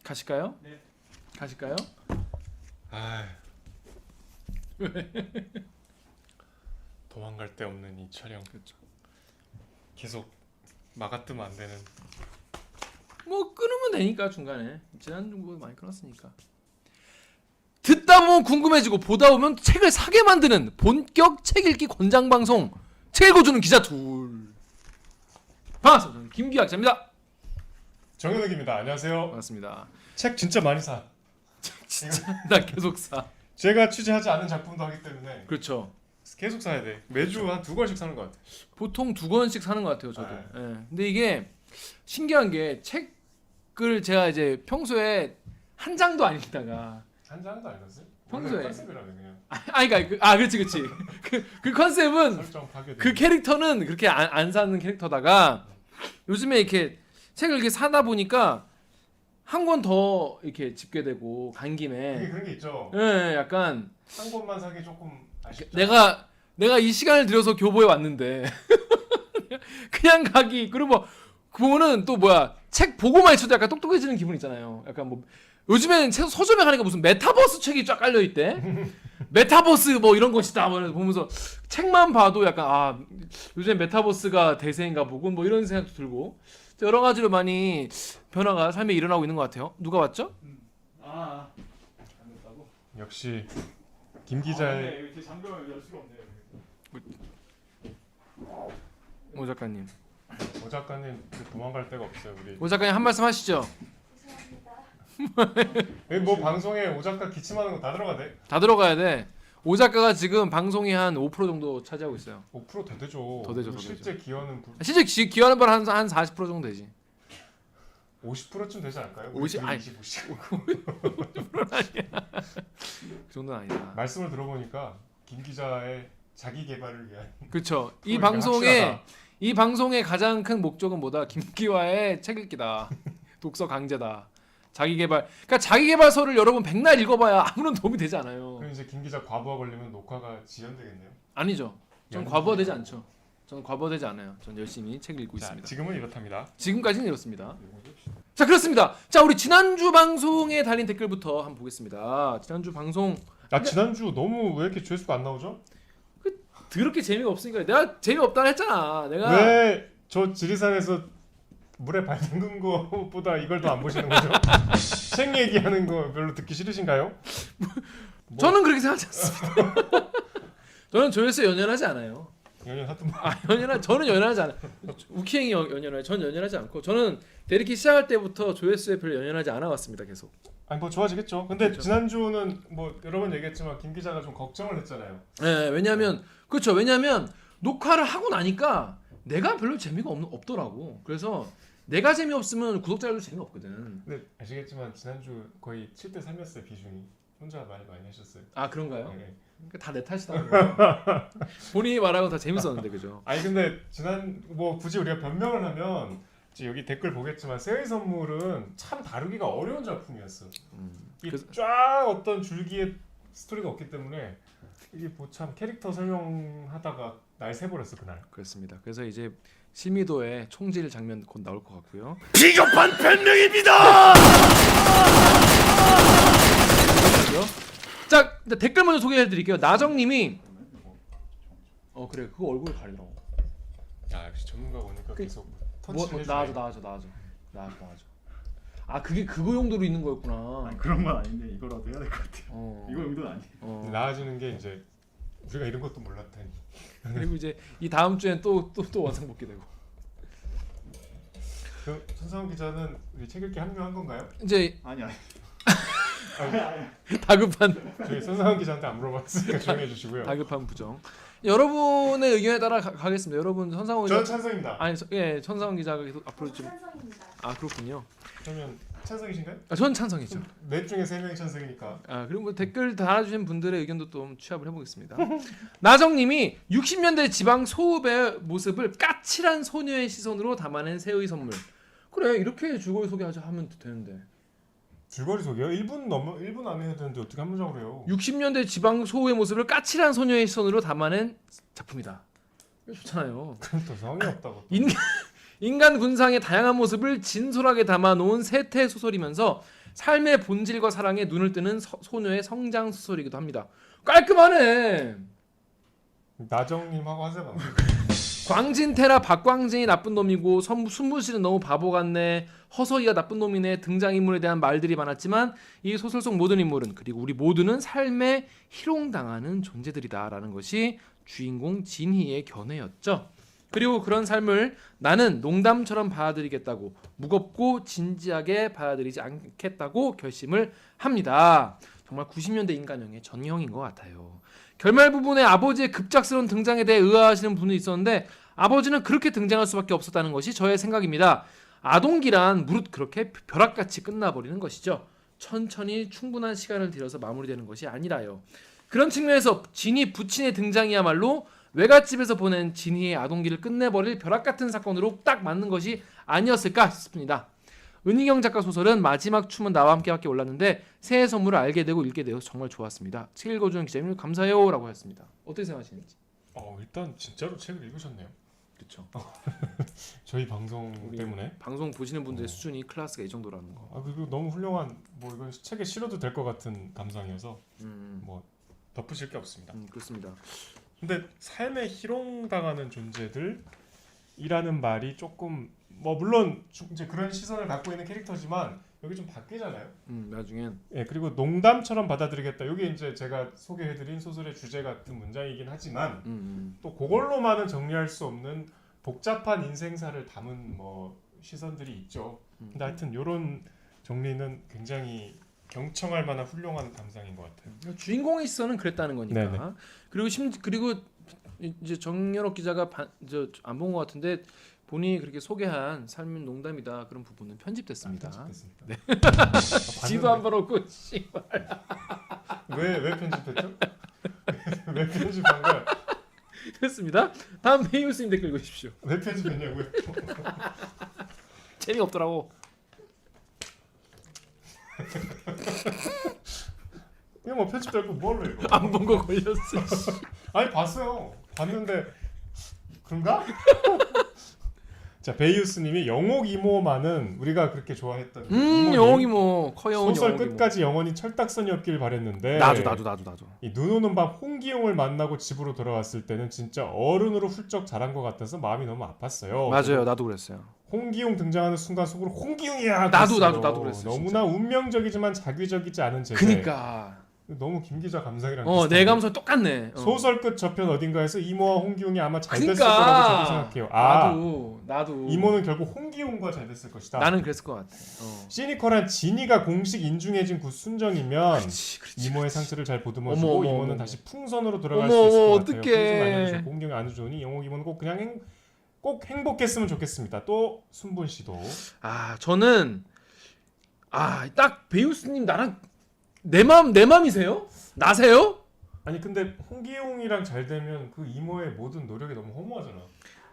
가실까요? 네. 가실까요? 아, 도망갈 데 없는 이 촬영. 그렇죠. 계속 막아뜨면 안 되는. 뭐 끊으면 되니까 중간에 지난주 많이 끊었으니까. 듣다 보면 궁금해지고 보다 보면 책을 사게 만드는 본격 책 읽기 권장 방송 책 읽어주는 기자 둘. 반갑습니다. 저는 김기학 기자입니다. 정현욱입니다. 안녕하세요. 반갑습니다. 책 진짜 많이 사. 진짜 나 계속 사. 제가 취재하지 않은 작품도 하기 때문에 그렇죠. 계속 사야 돼. 매주 한 2권씩 사는 것 같아. 보통 2권씩 사는 것 같아요, 저도. 네. 예. 근데 이게 신기한 게 책을 제가 이제 평소에 한 장도 안 읽다가 한 장도 안 읽었어요? 평소에. 컨셉이라며 그냥. 그러니까 그렇지. 그 컨셉은 설정 파괴. 그 캐릭터는 그렇게 안 사는 캐릭터다가 요즘에 이렇게 책을 이렇게 사다 보니까 한 권 더 이렇게 집게 되고 간 이게 김에 그런 게 있죠. 예, 약간 한 권만 사기 조금 아쉽죠. 내가 이 시간을 들여서 교보에 왔는데 그냥 가기 그리고 뭐 그거는 또 뭐야 책 보고만 있어도 약간 똑똑해지는 기분 있잖아요. 약간 뭐 요즘에는 서점에 가니까 무슨 메타버스 책이 쫙 깔려 있대. 메타버스 뭐 이런 것이다 뭐 보면서 책만 봐도 약간 아 요즘 메타버스가 대세인가 보군 뭐 이런 생각도 들고 여러 가지로 많이 변화가 삶에 일어나고 있는 것 같아요. 누가 왔죠? 안 됐다고? 역시 김 기자의 네, 이렇게 잠그면 열 수가 없네요. 오 작가님. 오 작가님 도망갈 데가 없어요. 우리 오 작가님 한 말씀 하시죠. 여기 뭐 방송에 오 작가 기침하는 거 다 들어가대. 다 들어가야 돼. 오 작가가 지금 방송이 한 5% 정도 차지하고 있어요. 5% 더 되죠. 더 되죠, 더 실제 기여는 실제 기여하는 바는 한 40% 정도 되지. 50%쯤 되지 않을까요? 50 아니. 25씩. 그 정도는 아니다. 말씀을 들어보니까 김 기자의 자기 개발을 위한 그렇죠. 그러니까 확실하다. 이 방송의 가장 큰 목적은 뭐다? 김기화의 책 읽기다. 독서 강제다. 자기 개발. 그러니까 자기 개발서를 여러분 백날 읽어봐야 아무런 도움이 되지 않아요. 그럼 이제 김 기자 과부하 걸리면 녹화가 지연되겠네요. 아니죠. 전 과부하되지 않죠. 저는 과부하되지 않아요. 전 열심히 책 읽고 자, 있습니다. 지금은 이렇답니다. 지금까지는 이렇습니다. 자 그렇습니다. 자 우리 지난주 방송에 달린 댓글부터 한번 보겠습니다. 지난주 방송 지난주 너무 왜 이렇게 조회수가 안 나오죠? 더럽게 재미가 없으니까 내가 재미없다 했잖아. 내가 왜 저 지리산에서 물에 발 담근 거보다 이걸 더 안 보시는 거죠? 책 얘기하는 거 별로 듣기 싫으신가요? 뭐, 저는 그렇게 생각하지 않습니다. 저는 조회수에 연연하지 않아요. 연연하던 저는 연연하지 않아요. 우키행이 연연해요. 저는 연연하지 않고 저는 데리키 시작할 때부터 조회수에 별로 연연하지 않아 왔습니다. 계속. 아니 뭐 좋아지겠죠. 근데 그렇죠. 지난주는 뭐 여러 번 얘기했지만 김 기자가 좀 걱정을 했잖아요. 네, 왜냐면 그렇죠. 왜냐면 녹화를 하고 나니까 내가 별로 재미가 없더라고. 그래서 내가 재미없으면 구독자들도 재미없거든. 근데 아시겠지만 지난주 거의 7대 3이었어요 비중이. 혼자 많이 하셨어요. 아 그런가요? 네. 그러니까 다 내 탓이다. 본인이 말하고 다 재밌었는데 그죠? 아니 근데 뭐 굳이 우리가 변명을 하면 이제 여기 댓글 보겠지만 새의 선물은 참 다루기가 어려운 작품이었어. 이게 쫙 어떤 줄기의 스토리가 없기 때문에 이게 뭐 참 캐릭터 설명하다가 날 새버렸어 그날. 그렇습니다. 그래서 이제 심의도의 총질 장면 곧 나올 것 같고요. 비겁한 변명입니다. 자 댓글 먼저 소개해드릴게요. 나정님이 그래 그거 얼굴 가리라고. 야 역시 전문가 오니까 계속 뭐, 터치를 나와줘. 아 그게 그거 용도로 있는 거였구나. 아니, 그런 건 아닌데 이거라도 해야 될 것 같아요. 이거 의도는 아니에요. 나아지는 게 이제 우리가 이런 것도 몰랐다니. 그리고 이제 이 다음 주엔 또 원상복귀 되고. 그 손상훈 기자는 우리 책 읽기 합류한 건가요? 이제 아니. 다급한 저희 손상훈 기자한테 안 물어봤으니까 조용해 주시고요. 다급한 부정. 여러분의 의견에 따라 가겠습니다. 여러분 선상훈 저는 찬성입니다. 아니 천상훈 기자가 계속 앞으로 좀 찬성입니다. 그렇군요. 그러면 찬성이신가요? 전 찬성이죠. 넷 중에 3명이 찬성이니까. 그리고 뭐 댓글 달아주신 분들의 의견도 좀 취합을 해보겠습니다. 나정님이 60년대 지방 소읍의 모습을 까칠한 소녀의 시선으로 담아낸 새의 선물. 그래 이렇게 줄거리 소개하면 되는데. 줄거리 소개요? 1분 안에 해야 되는데 어떻게 한 문장으로 해요? 60년대 지방 소읍의 모습을 까칠한 소녀의 시선으로 담아낸 작품이다. 이거 좋잖아요. 그럼 또 성의 없다고. 인간 군상의 다양한 모습을 진솔하게 담아놓은 세태 소설이면서 삶의 본질과 사랑에 눈을 뜨는 소녀의 성장 수설이기도 합니다. 깔끔하네. 나정님하고 하세요. 광진테라 박광진이 나쁜 놈이고 순분씨는 너무 바보 같네. 허서이가 나쁜 놈이네. 등장인물에 대한 말들이 많았지만 이 소설 속 모든 인물은 그리고 우리 모두는 삶에 희롱당하는 존재들이다라는 것이 주인공 진희의 견해였죠. 그리고 그런 삶을 나는 농담처럼 받아들이겠다고 무겁고 진지하게 받아들이지 않겠다고 결심을 합니다. 정말 90년대 인간형의 전형인 것 같아요. 결말 부분에 아버지의 급작스러운 등장에 대해 의아하시는 분이 있었는데 아버지는 그렇게 등장할 수밖에 없었다는 것이 저의 생각입니다. 아동기란 무릇 그렇게 벼락같이 끝나버리는 것이죠. 천천히 충분한 시간을 들여서 마무리되는 것이 아니라요. 그런 측면에서 진희 부친의 등장이야말로 외갓집에서 보낸 진희의 아동기를 끝내버릴 벼락같은 사건으로 딱 맞는 것이 아니었을까 싶습니다. 은희경 작가 소설은 마지막 춤은 나와 함께밖에 올랐는데 새해 선물을 알게 되고 읽게 되어서 정말 좋았습니다. 책 읽어주는 기자님 감사해요 라고 하셨습니다. 어떻게 생각하시는지? 일단 진짜로 책을 읽으셨네요. 그렇죠. 저희 방송 때문에 방송 보시는 분들의 수준이 클래스가 이 정도라는 거. 그리고 너무 훌륭한 뭐 이건 책에 실어도 될 것 같은 감상이어서 뭐 덧붙일 게 없습니다. 그렇습니다. 근데 삶에 희롱당하는 존재들이라는 말이 조금 뭐 물론 이제 그런 시선을 갖고 있는 캐릭터지만 여기 좀 바뀌잖아요. 나중엔. 예, 그리고 농담처럼 받아들이겠다. 이게 이제 제가 소개해드린 소설의 주제 같은 문장이긴 하지만 또 그걸로만은 정리할 수 없는 복잡한 인생사를 담은 뭐 시선들이 있죠. 근데 하여튼 이런 정리는 굉장히 경청할 만한 훌륭한 감상인 것 같아요. 주인공의 시선은 그랬다는 거니까. 네네. 그리고 이제 정연옥 기자가 안 본 것 같은데 본인이 그렇게 소개한 삶은 농담이다 그런 부분은 편집됐습니다. 편집됐습니다. 네. 지도 안 봐놓고 씨발. 왜 편집했죠? 왜 편집한 거야? 그렇습니다. 다음 페이우스님 댓글 읽으십시오. 왜 편집했냐고요? 재미없더라고. 그냥 뭐 편집될 거 뭘로 읽어? 안 본 거 걸렸어. 아니 봤어요. 봤는데 그런가? 자 베이우스님이 영옥 이모만은 우리가 그렇게 좋아했던 영옥 이모 커여운 소설 영옥 이모. 끝까지 영원히 철딱선이었길 바랬는데 나도. 이 눈 오는 밤 홍기용을 만나고 집으로 돌아왔을 때는 진짜 어른으로 훌쩍 자란 것 같아서 마음이 너무 아팠어요. 맞아요, 나도 그랬어요. 홍기용 등장하는 순간 속으로 홍기용이야. 나도 그랬어요. 그랬어요. 너무나 진짜. 운명적이지만 자기적이지 않은 제재. 그니까. 너무 김 기자 감상이랑 내 감성 똑같네. 소설 끝 저편 어딘가에서 이모와 홍기용이 아마 잘 됐을 그러니까. 거라고 저도 생각해요. 나도. 이모는 결국 홍기용과 잘 됐을 것이다. 나는 그랬을 것 같아. 시니컬한 진이가 공식 인중해진 그 순정이면 그렇지. 이모의 상처를 잘 보듬어주고 어머, 이모는 어머. 다시 풍선으로 돌아갈 수 있을 것 같아요. 어떡해. 홍기용이 안 좋으니 영옥 이모는 꼭 행복했으면 좋겠습니다. 또 순분 씨도 저는 딱 베이우스님 나랑 내 맘이세요? 나세요? 아니 근데 홍기용이랑 잘 되면 그 이모의 모든 노력이 너무 허무하잖아.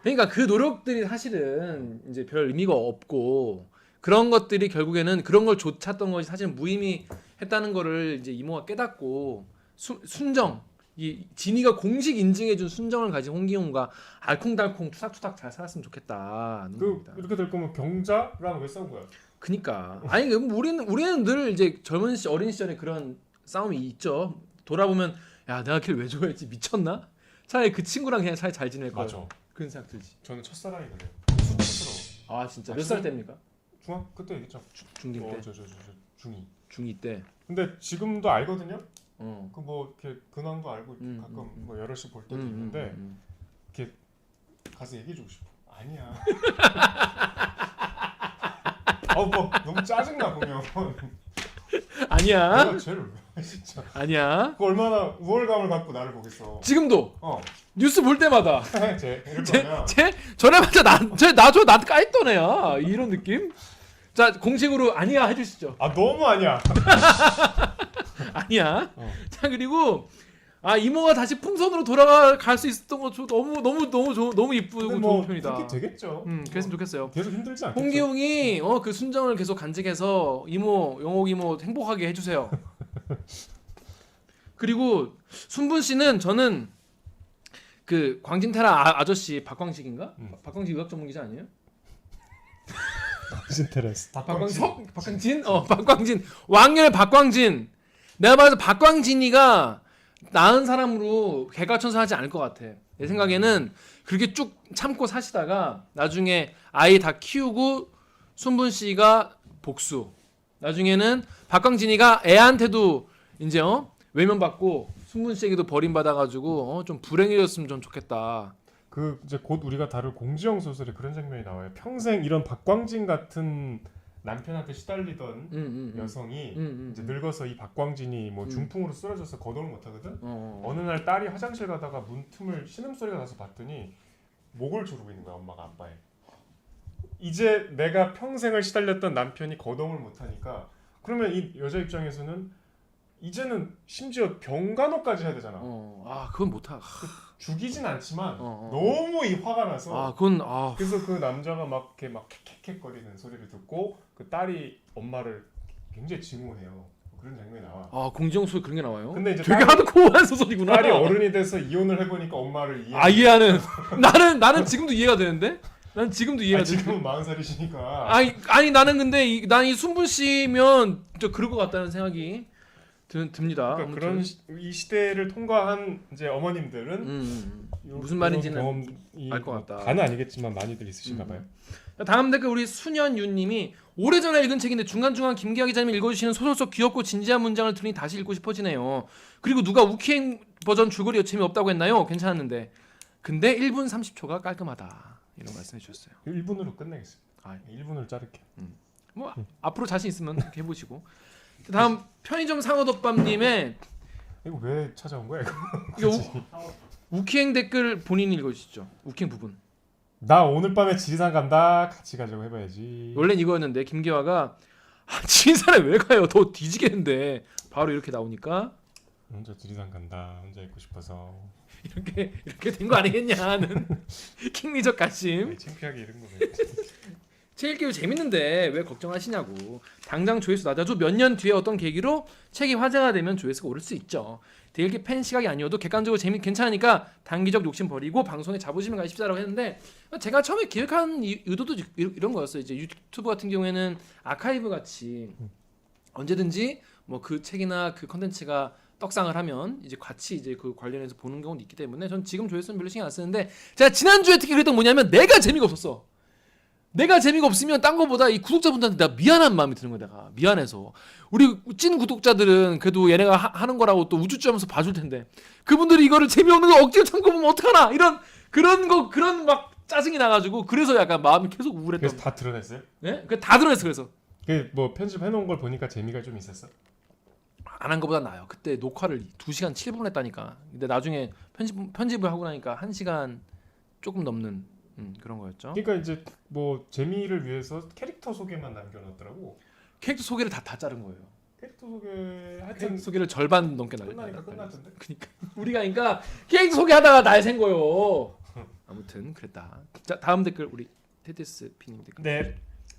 그러니까 그 노력들이 사실은 이제 별 의미가 없고 그런 것들이 결국에는 그런 걸 쫓았던 것이 사실 무의미했다는 거를 이제 이모가 깨닫고 순정 이 진이가 공식 인증해준 순정을 가진 홍기용과 알콩달콩 투닥투닥 잘 살았으면 좋겠다. 이렇게 될 거면 경자랑 왜 싸운 거야? 그니까 아니 우리는 늘 이제 어린 시절에 그런 싸움이 있죠. 돌아보면 야 내가 걔를 왜 좋아했지 미쳤나? 차라리 그 친구랑 그냥 잘 지낼 걸. 맞아. 그런 생각 들지. 저는 첫사랑이거든요. 쑥스러워. 진짜 몇 살 때입니까? 중학 그때 얘기했죠. 중2 때. 저 중2. 중2 때. 근데 지금도 알거든요. 어. 그 뭐 이렇게 근황도 알고 가끔 뭐 여럿이 볼 때도 있는데 이렇게 가서 얘기해주고 싶어. 아니야. 뭐 너무 짜증나 보면. 아니야. 내가 쟤를 왜 진짜. 아니야. 그 얼마나 우월감을 갖고 나를 보겠어. 지금도 뉴스 볼 때마다 이럴 저래봤자 나한테 까였던 애야. 이런 느낌? 자 공식으로 아니야 해주시죠. 너무 아니야. 아니야. 자 그리고 이모가 다시 풍선으로 돌아갈 수 있었던 거 너무 이쁘고 좋은 편이다. 그렇게 되겠죠. 그랬으면 좋겠어요. 계속 힘들지 않겠죠. 홍기용이 그 순정을 계속 간직해서 영옥 이모 행복하게 해주세요. 그리고 순분 씨는 저는 그 광진테라 아저씨 박광식인가? 박광식 의학 전문 기자 아니에요? 박광진 테라스. 박광진? 박광진. 왕년의 박광진. 내가 말해서 박광진이가 나은 사람으로 개과천선하지 않을 것 같아. 내 생각에는 그렇게 쭉 참고 사시다가 나중에 아이 다 키우고 순분 씨가 복수. 나중에는 박광진이가 애한테도 이제 외면받고 순분 씨에게도 버림받아가지고 좀 불행해졌으면 좀 좋겠다. 그 이제 곧 우리가 다룰 공지영 소설에 그런 장면이 나와요. 평생 이런 박광진 같은 남편한테 시달리던 여성이 이제 늙어서 이 박광진이 뭐 중풍으로 쓰러져서 거동을 못하거든. 어느 날 딸이 화장실 가다가 문틈을 신음소리가 나서 봤더니 목을 조르고 있는 거야, 엄마가 아빠의. 이제 내가 평생을 시달렸던 남편이 거동을 못하니까 그러면 이 여자 입장에서는 이제는 심지어 병간호까지 해야 되잖아. 그건 못하. 죽이진 않지만 너무 이 화가 나서. 그래서 그 남자가 막 이렇게 막 캑캑거리는 소리를 듣고 그 딸이 엄마를 굉장히 증오해요. 그런 장면이 나와. 공지영 소리 그런 게 나와요? 근데 이제 되게 하드코어한 소설이구나. 딸이 어른이 돼서 이혼을 해보니까 엄마를 이해하는. 나는 지금도 이해가 되는데. 난 지금도 이해가 돼. 지금은 40살이시니까. 아니 나는 근데 난 이 순분 씨면 저 그럴 것 같다는 생각이 듭니다. 그러니까 그런 이 시대를 통과한 이제 어머님들은 무슨 말인지는 알 것 같다. 다는 아니겠지만 많이들 있으신가 봐요. 다음 댓글 우리 수년유님이 오래전에 읽은 책인데 중간중간 김기하 기자님이 읽어주시는 소설 속 귀엽고 진지한 문장을 들으니 다시 읽고 싶어지네요. 그리고 누가 우키행 버전 줄거리 여침이 없다고 했나요? 괜찮았는데 근데 1분 30초가 깔끔하다 이런 말씀해 주셨어요. 1분으로 끝내겠습니다. 1분으로 자를게요. 앞으로 자신 있으면 그렇게 해보시고. 다음 편의점 상어덮밥님의 이거 왜 찾아온 거야 이거 우키행 댓글 본인이 읽어주시죠. 우키행 부분. 나 오늘 밤에 지리산 간다. 같이 가자고 해봐야지. 원래는 이거였는데 김기화가 지리산에 왜 가요? 더 뒤지겠는데 바로 이렇게 나오니까 혼자 지리산 간다. 혼자 있고 싶어서 이렇게 된 거 아니겠냐는 킹리적 가심. 창피하게 이런 거네. 책 읽기 재밌는데 왜 걱정하시냐고. 당장 조회수 낮아도 몇 년 뒤에 어떤 계기로 책이 화제가 되면 조회수가 오를 수 있죠. 대일기 팬 시각이 아니어도 객관적으로 괜찮으니까 단기적 욕심 버리고 방송에 자부심을 가십시오라고 했는데 제가 처음에 기획한 의도도 이런 거였어요. 이제 유튜브 같은 경우에는 아카이브 같이 언제든지 뭐 그 책이나 그 컨텐츠가 떡상을 하면 이제 같이 이제 그 관련해서 보는 경우도 있기 때문에 전 지금 조회수는 별로 신경 안 쓰는데 제가 지난주에 특히 그랬던 뭐냐면 내가 재미가 없었어. 내가 재미가 없으면 딴 거보다 이 구독자분들한테 내가 미안한 마음이 드는 거야. 내가 미안해서 우리 찐 구독자들은 그래도 얘네가 하는 거라고 또 우쭈쭈하면서 봐줄 텐데 그분들이 이거를 재미없는 거 억지로 참고 보면 어떡하나 이런 그런 막 짜증이 나가지고 그래서 약간 마음이 계속 우울했던. 그래서 다 드러냈어요? 네? 다 드러냈어. 그래서 그 뭐 편집해놓은 걸 보니까 재미가 좀 있었어? 안 한 거보다 나아요. 그때 녹화를 2시간 7분 했다니까. 근데 나중에 편집을 하고 나니까 1시간 조금 넘는 그런 거였죠. 그러니까 이제 뭐 재미를 위해서 캐릭터 소개만 남겨놨더라고. 캐릭터 소개를 다 자른 거예요. 캐릭터 소개 하여튼 캐릭터 소개를 절반 넘게 끝나니까 끝났던데. 그러니까 우리가 그러니까 캐릭터 소개하다가 날 샌 거요. 아무튼 그랬다. 자 다음 댓글 우리 테티스 피님 댓글. 네.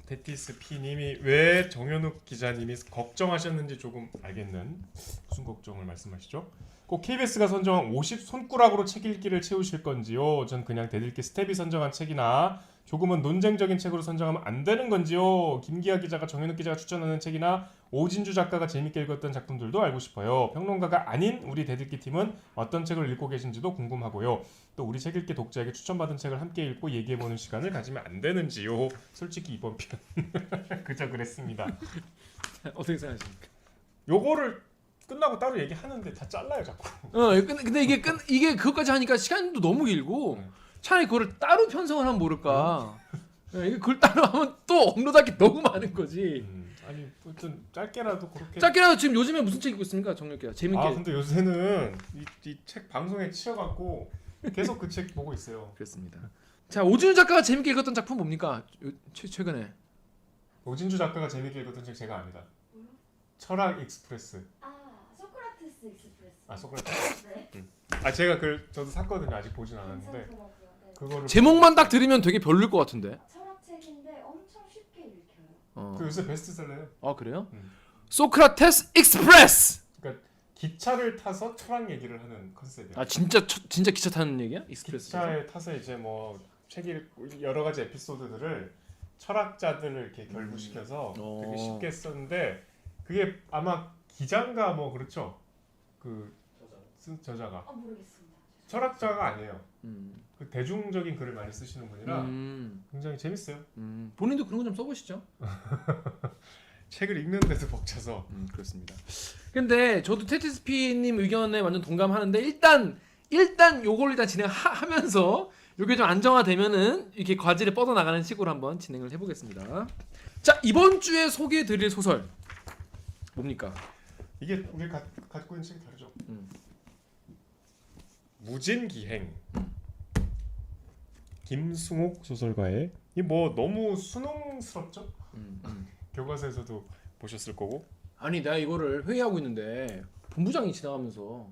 테티스 P님이 왜 정현욱 기자님이 걱정하셨는지 조금 알겠는 무슨 걱정을 말씀하시죠? 꼭 KBS가 선정한 50 손가락으로 책 읽기를 채우실 건지요? 전 그냥 대들기 스텝이 선정한 책이나 조금은 논쟁적인 책으로 선정하면 안 되는 건지요? 김기하 기자가 정현욱 기자가 추천하는 책이나 오진주 작가가 재밌게 읽었던 작품들도 알고 싶어요. 평론가가 아닌 우리 대들기 팀은 어떤 책을 읽고 계신지도 궁금하고요. 또 우리 책 읽기 독자에게 추천받은 책을 함께 읽고 얘기해보는 시간을 가지면 안 되는지요? 솔직히 이번 편 그저 그랬습니다. 어떻게 생각하십니까? 요거를 끝나고 따로 얘기하는데 다 잘라요 자꾸. 근데 이게 그것까지 하니까 시간도 너무 길고 차라리 그거를 따로 편성을 하면 모를까. 이게 그걸 따로 하면 또 업로드할 게 너무 많은 거지. 아니 아무튼 짧게라도 그렇게. 짧게라도 지금 요즘에 무슨 책 읽고 있습니까, 정혁기가? 재밌게. 근데 요새는 이 책 방송에 치여갖고 계속 그 책 보고 있어요. 그렇습니다. 자 오진우 작가가 재밌게 읽었던 작품 뭡니까? 최근에. 오진주 작가가 재밌게 읽었던 책 제가 압니다. 철학 익스프레스. 소크라테스 익스프레스. 소크라테스. 네. 제가 저도 샀거든요. 아직 보진 않았는데. 그거를 제목만 딱 들으면 되게 별로일 것 같은데. 철학책인데 엄청 쉽게 읽혀요. 그 요새 베스트셀러예요. 아 그래요? 소크라테스 익스프레스. 그러니까 기차를 타서 철학 얘기를 하는 컨셉이에요. 아 진짜 기차 타는 얘기야? 익스프레스. 기차에 타서 이제 뭐 책 읽고 여러 가지 에피소드들을 철학자들을 이렇게 결부시켜서 되게 어. 쉽게 썼는데 그게 아마 기자인가 뭐 그렇죠. 그 쓴 저자가 모르겠습니다. 철학자가 아니에요. 음. 그 대중적인 글을 많이 쓰시는 분이라 굉장히 재밌어요. 본인도 그런 거 좀 써보시죠. 책을 읽는데도 벅차서. 그렇습니다. 근데 저도 테티스피님 의견에 완전 동감하는데 일단 요걸 일단 진행하면서 요게 좀 안정화되면은 이렇게 과제를 뻗어 나가는 식으로 한번 진행을 해보겠습니다. 자, 이번 주에 소개해드릴 소설 뭡니까? 이게 우리 갖고 있는 책이 다르죠. 음. 무진기행. 김승옥 소설가의 이 뭐 너무 수능스럽죠? 교과서에서도 보셨을 거고. 아니 내가 이거를 회의하고 있는데 본부장이 지나가면서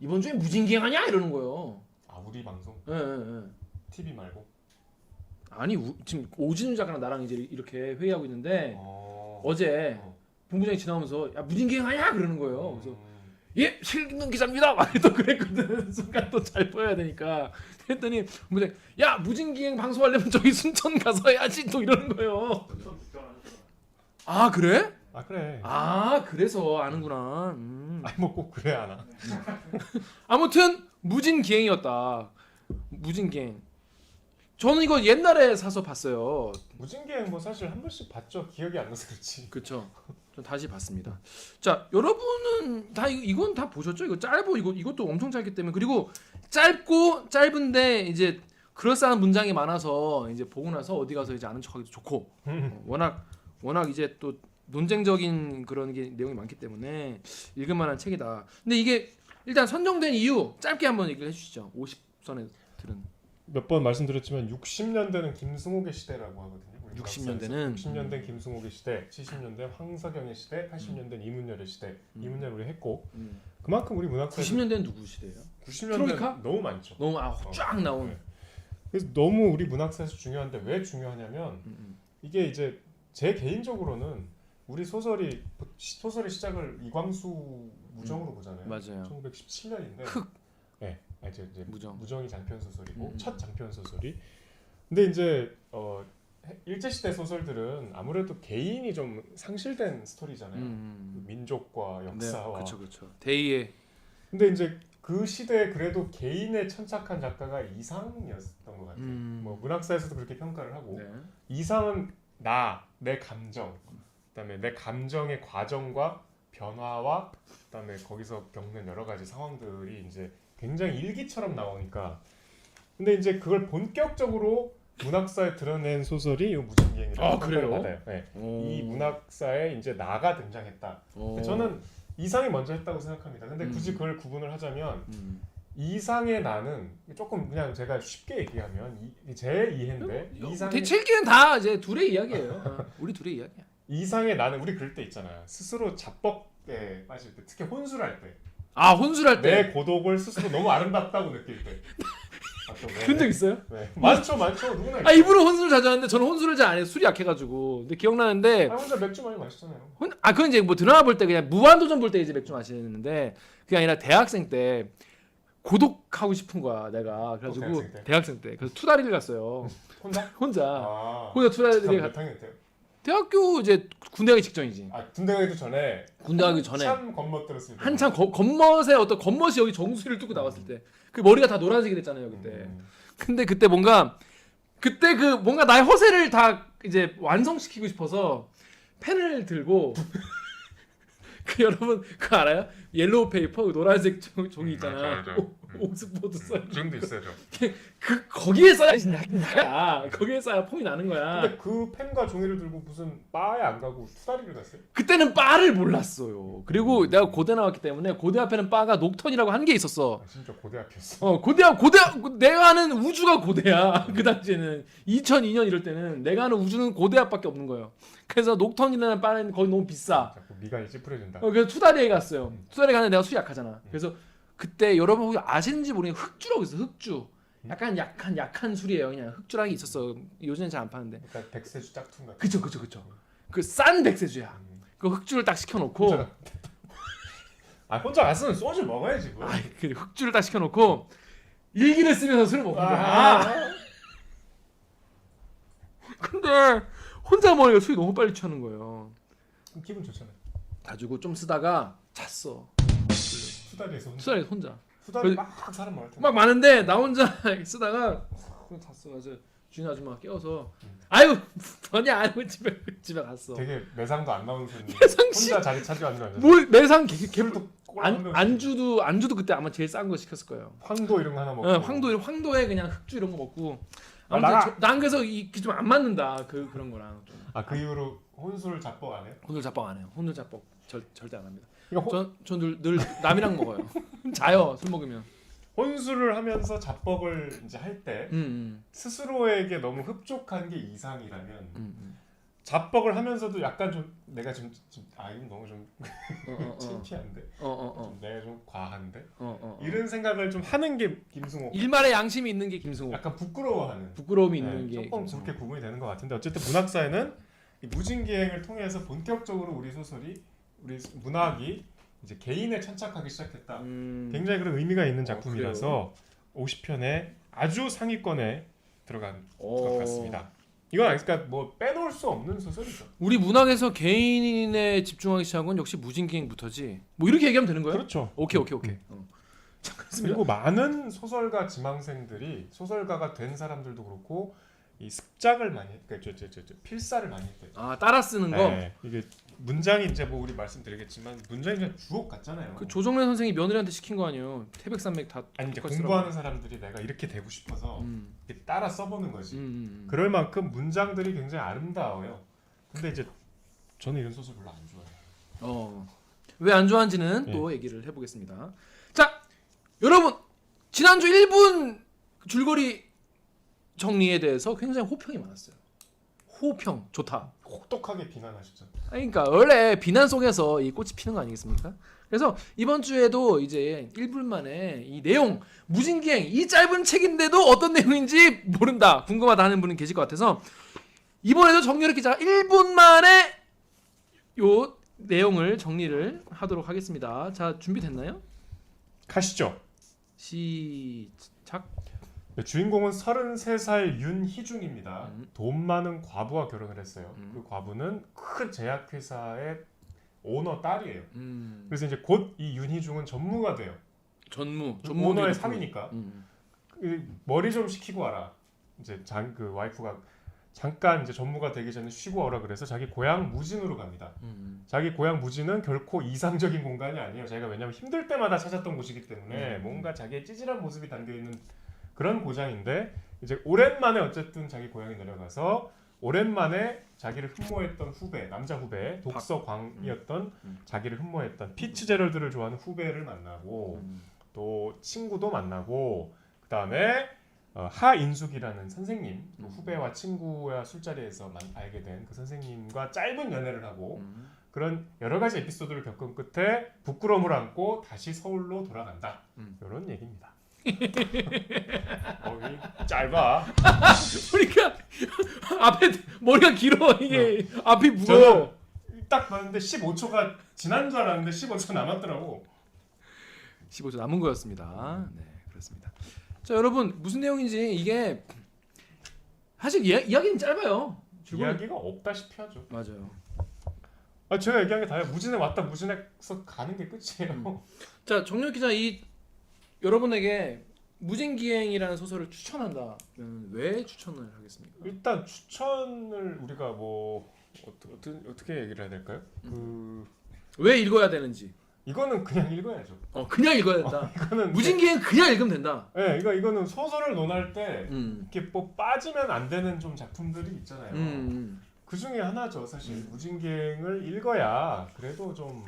이번 주에 무진기행하냐 이러는 거예요. 아 우리 방송? 예. TV 말고. 아니 지금 오진우 작가랑 나랑 이제 이렇게 회의하고 있는데 어제 어. 본부장이 지나오면서 야 무진기행하냐 그러는 거예요. 그래서 예 실기는 기자입니다. 막 또 그랬거든. 순간 또 잘 보여야 되니까. 했더니 본부장 야 무진기행 방송하려면 저기 순천 가서 해야지 또 이러는 거예요. 아 그래? 아 그래. 아 그래서 아는구나. 아니 뭐 꼭 그래 하나. 아무튼 무진기행이었다. 무진기행. 저는 이거 옛날에 사서 봤어요. 무진기행 뭐 사실 한 번씩 봤죠. 기억이 안 나서 그렇지. 그렇죠. 전 다시 봤습니다. 자, 여러분은 다 이건 다 보셨죠? 이거 짧고 이것도 엄청 짧기 때문에 그리고 짧은데 이제 그럴싸한 문장이 많아서 이제 보고 나서 어디 가서 이제 아는 척하기도 좋고 워낙 이제 또 논쟁적인 그런 게 내용이 많기 때문에 읽을 만한 책이다. 근데 이게 일단 선정된 이유 짧게 한번 얘기를 해주시죠. 50선에 들은. 몇 번 말씀드렸지만 60년대는 김승옥의 시대라고 하거든요. 60년대는 60년대 김승옥의 시대, 70년대 황석영의 시대, 80년대 이문열의 시대. 이문열 우리 했고 그만큼 우리 문학사 90년대는 누구 시대예요? 90년대 트로이카? 너무 많죠. 너무 쫙 나온. 네. 그래서 너무 우리 문학사에서 중요한데 왜 중요하냐면 이게 이제 제 개인적으로는 우리 소설의 시작을 이광수 무정으로 보잖아요. 맞아요. 1917년인데 흑. 네, 이제 무정. 무정이 장편 소설이고 첫 장편 소설이. 근데 이제 일제 시대 소설들은 아무래도 개인이 좀 상실된 스토리잖아요. 그 민족과 역사와. 네, 그렇죠. 대의의. 근데 이제 그 시대에 그래도 개인에 천착한 작가가 이상이었던 것 같아요. 뭐 문학사에서도 그렇게 평가를 하고 네. 이상은 내 감정, 그다음에 내 감정의 과정과 변화와 그다음에 거기서 겪는 여러 가지 상황들이 이제 굉장히 일기처럼 나오니까. 근데 이제 그걸 본격적으로 문학사에 드러낸 소설이 이 무진기행이라는 그래요? 받아요. 네. 이 문학사에 이제 나가 등장했다. 저는 이상이 먼저 했다고 생각합니다. 근데 굳이 그걸 구분을 하자면 이상의 나는 조금 그냥 제가 쉽게 얘기하면 제 이해인데 대체기는 다 이제 둘의 이야기예요. 우리 둘의 이야기야. 이상의 나는 우리 그럴 때 있잖아요. 스스로 자뻑에 빠질 때, 특히 혼술할 때. 아 혼술할 때. 내 고독을 스스로 너무 아름답다고 느낄 때. 그런 적 있어요? 네. 많죠 누구나. 아 입으로 혼술을 자주 하는데 저는 혼술을 잘 안 해요. 술이 약해가지고. 근데 기억나는데. 혼자 맥주 많이 마시잖아요. 그건 이제 뭐 드라마 볼 때 그냥 무한도전 볼 때 이제 맥주 마시는데 그게 아니라 대학생 때 고독하고 싶은 거야 내가. 그래가지고 대학생 때 그래서 투다리를 갔어요. 혼자 투다리를 몇 학년 때요? 대학교 이제 군대 가기 직전이지. 군대 가기도 전에. 군대 가기 전에. 한참 겉멋 들었습니다. 한참 겉멋에 어떤 겉멋이 여기 정수리를 뚫고 나왔을 때. 그 머리가 다 노란색이 됐잖아요 그때. 근데 그때 뭔가 나의 허세를 다 이제 완성시키고 싶어서 펜을 들고 그 여러분 그거 알아요? 옐로우 페이퍼 그 노란색 종이 있잖아. 옥스포드 써. 지금도 있어요, 저. 거기에 써야지 나. 거기에 써야 폼이 나는 거야. 근데 그 펜과 종이를 들고 무슨 바에 안 가고 투다리를 갔어요? 그때는 바를 몰랐어요. 그리고 내가 고대 나왔기 때문에 고대 앞에는 바가 녹턴이라고 한 게 있었어. 진짜 고대 앞이었어. 고대 내가 아는 우주가 고대야. 그 당시에는 2002년 이럴 때는 내가 아는 우주는 고대 앞밖에 없는 거예요. 그래서 녹턴이라는 바는 거의 너무 비싸. 자꾸 미간이 찌푸려진다. 그래서 투다리에 갔어요. 투다리에 가는데 내가 술이 약하잖아. 그래서 그때 여러분 혹시 아시는지 모르겠는데 흑주라고 있어. 흑주. 약간 약한 술이에요. 그냥 흑주라는 게 있었어. 요즘엔 잘 안 파는데. 그러니까 백세주 짝퉁 같은. 그쵸. 그 싼 백세주야. 그 흑주를 딱 시켜놓고. 혼자 갔으면 소주 먹어야지. 그 흑주를 딱 시켜놓고 일기를 쓰면서 술을 먹는 거야. 근데 때 혼자 먹으니까 술이 너무 빨리 취하는 거예요. 그럼 기분 좋잖아요. 가지고 좀 쓰다가 잤어. 수다리에서 혼자. 수다리 혼자. 수다리 막 사람 많을 텐데. 막 많은데 나 혼자 이렇게 쓰다가 그냥 잤어. 그래서 주인 아줌마가 깨워서 아유 뭐냐 아유 집에 갔어. 되게 매상도 안 나오는 손님. 매상씨. 혼자 자리 차지 않는 거죠. 뭘 매상 술도 안주도 그때 아마 제일 싼 거 시켰을 거예요. 황도 이런 거 하나 먹고. 황도에 그냥 흑주 이런 거 먹고. 나가! 아무튼 난 그래서 이게 좀 안 맞는다 그런 거랑 좀. 그 이후로 혼술 잡법 안 해요? 혼술 잡법 안 해요. 혼술 잡법 절대 안 합니다. 그러니까 전늘 남이랑 먹어요. 자요 술 먹으면. 혼술을 하면서 잡법을 이제 할 때 스스로에게 너무 흡족한 게 이상이라면 잡법을 하면서도 약간 좀 내가 좀 이건 너무 좀 창피한데 좀 내가 좀 과한데 이런 생각을 좀 하는 게 김승호. 일말의 양심이 있는 게 김승호. 약간 부끄러워하는 부끄러움이 있는 게 조금 김승호. 그렇게 구분이 되는 것 같은데 어쨌든 문학사에는 이 무진기행을 통해서 본격적으로 우리 소설이 우리 문학이 이제 개인에 천착하기 시작했다. 굉장히 그런 의미가 있는 작품이라서 50편의 아주 상위권에 들어간 것 같습니다. 이건 그러니까 뭐 빼놓을 수 없는 소설이죠. 우리 문학에서 개인에 집중하기 시작한 건 역시 무진기행부터지. 뭐 이렇게 얘기하면 되는 거예요? 그렇죠. 오케이. 자, 그렇습니다. 그리고 많은 소설가 지망생들이 소설가가 된 사람들도 그렇고 이 습작을 많이 그러니까 저 필사를 많이 했대요. 따라 쓰는 거. 네, 이게 문장이 이제 뭐 우리 말씀드리겠지만 문장이 그냥 주옥 같잖아요. 그 조정래 선생이 며느리한테 시킨 거 아니에요. 태백산맥 다. 아니 이제 똑같이 공부하는 사람들이 내가 이렇게 되고 싶어서 이렇게 따라 써보는 거지. 그럴 만큼 문장들이 굉장히 아름다워요. 근데 이제 저는 이런 소설 별로 안 좋아해요. 왜 안 좋아하는지는 또 얘기를 해보겠습니다. 자, 여러분 지난주 1분 줄거리 정리에 대해서 굉장히 호평이 많았어요. 호평 좋다. 혹독하게 비난하셨죠. 그러니까 원래 비난 속에서 이 꽃이 피는 거 아니겠습니까? 그래서 이번 주에도 이제 1분 만에 이 내용 무진기행 이 짧은 책인데도 어떤 내용인지 모른다 궁금하다 하는 분은 계실 것 같아서 이번에도 정유럽 기자가 1분 만에 요 내용을 정리를 하도록 하겠습니다. 자, 준비됐나요? 가시죠. 시작. 주인공은 33살 윤희중입니다. 돈 많은 과부와 결혼을 했어요. 그 과부는 큰 제약회사의 오너 딸이에요. 그래서 이제 곧 이 윤희중은 전무가 돼요. 전무 오너의 사위니까 머리 좀 식히고 와라. 이제 그 와이프가 잠깐 이제 전무가 되기 전에 쉬고 오라 그래서 자기 고향 무진으로 갑니다. 자기 고향 무진은 결코 이상적인 공간이 아니에요. 자기가 왜냐하면 힘들 때마다 찾았던 곳이기 때문에 뭔가 자기의 찌질한 모습이 담겨 있는 그런 고장인데 이제 오랜만에 어쨌든 자기 고향에 내려가서 오랜만에 자기를 흠모했던 후배, 남자 후배, 독서광이었던 자기를 흠모했던 피츠 제럴드를 좋아하는 후배를 만나고 또 친구도 만나고 그 다음에 하인숙이라는 선생님, 후배와 친구와 술자리에서 알게 된 그 선생님과 짧은 연애를 하고 그런 여러 가지 에피소드를 겪은 끝에 부끄러움을 안고 다시 서울로 돌아간다. 이런 얘기입니다. 짧아. 그러니까 앞에 머리가 길어 이게 앞이 무거워. 딱 봤는데 15초가 지난 줄 알았는데 15초 남았더라고. 15초 남은 거였습니다. 네, 그렇습니다. 자, 여러분 무슨 내용인지 이게 사실 이야기는 짧아요. 이야기가 없다시피 하죠. 맞아요. 제가 얘기한 게 다예요. 무진에 왔다 무진에서 가는 게 끝이에요. 자, 정유럽 기자 이 여러분에게 무진기행이라는 소설을 추천한다면 왜 추천을 하겠습니까? 일단 추천을 우리가 뭐 어떻게 얘기를 해야 될까요? 왜 읽어야 되는지. 이거는 그냥 읽어야죠. 그냥 읽어야 된다. 이거는 무진기행 그냥 읽으면 된다. 네, 이거는 소설을 논할 때 이렇게 뭐 빠지면 안 되는 좀 작품들이 있잖아요. 그 중에 하나죠, 사실. 무진기행을 읽어야 그래도 좀.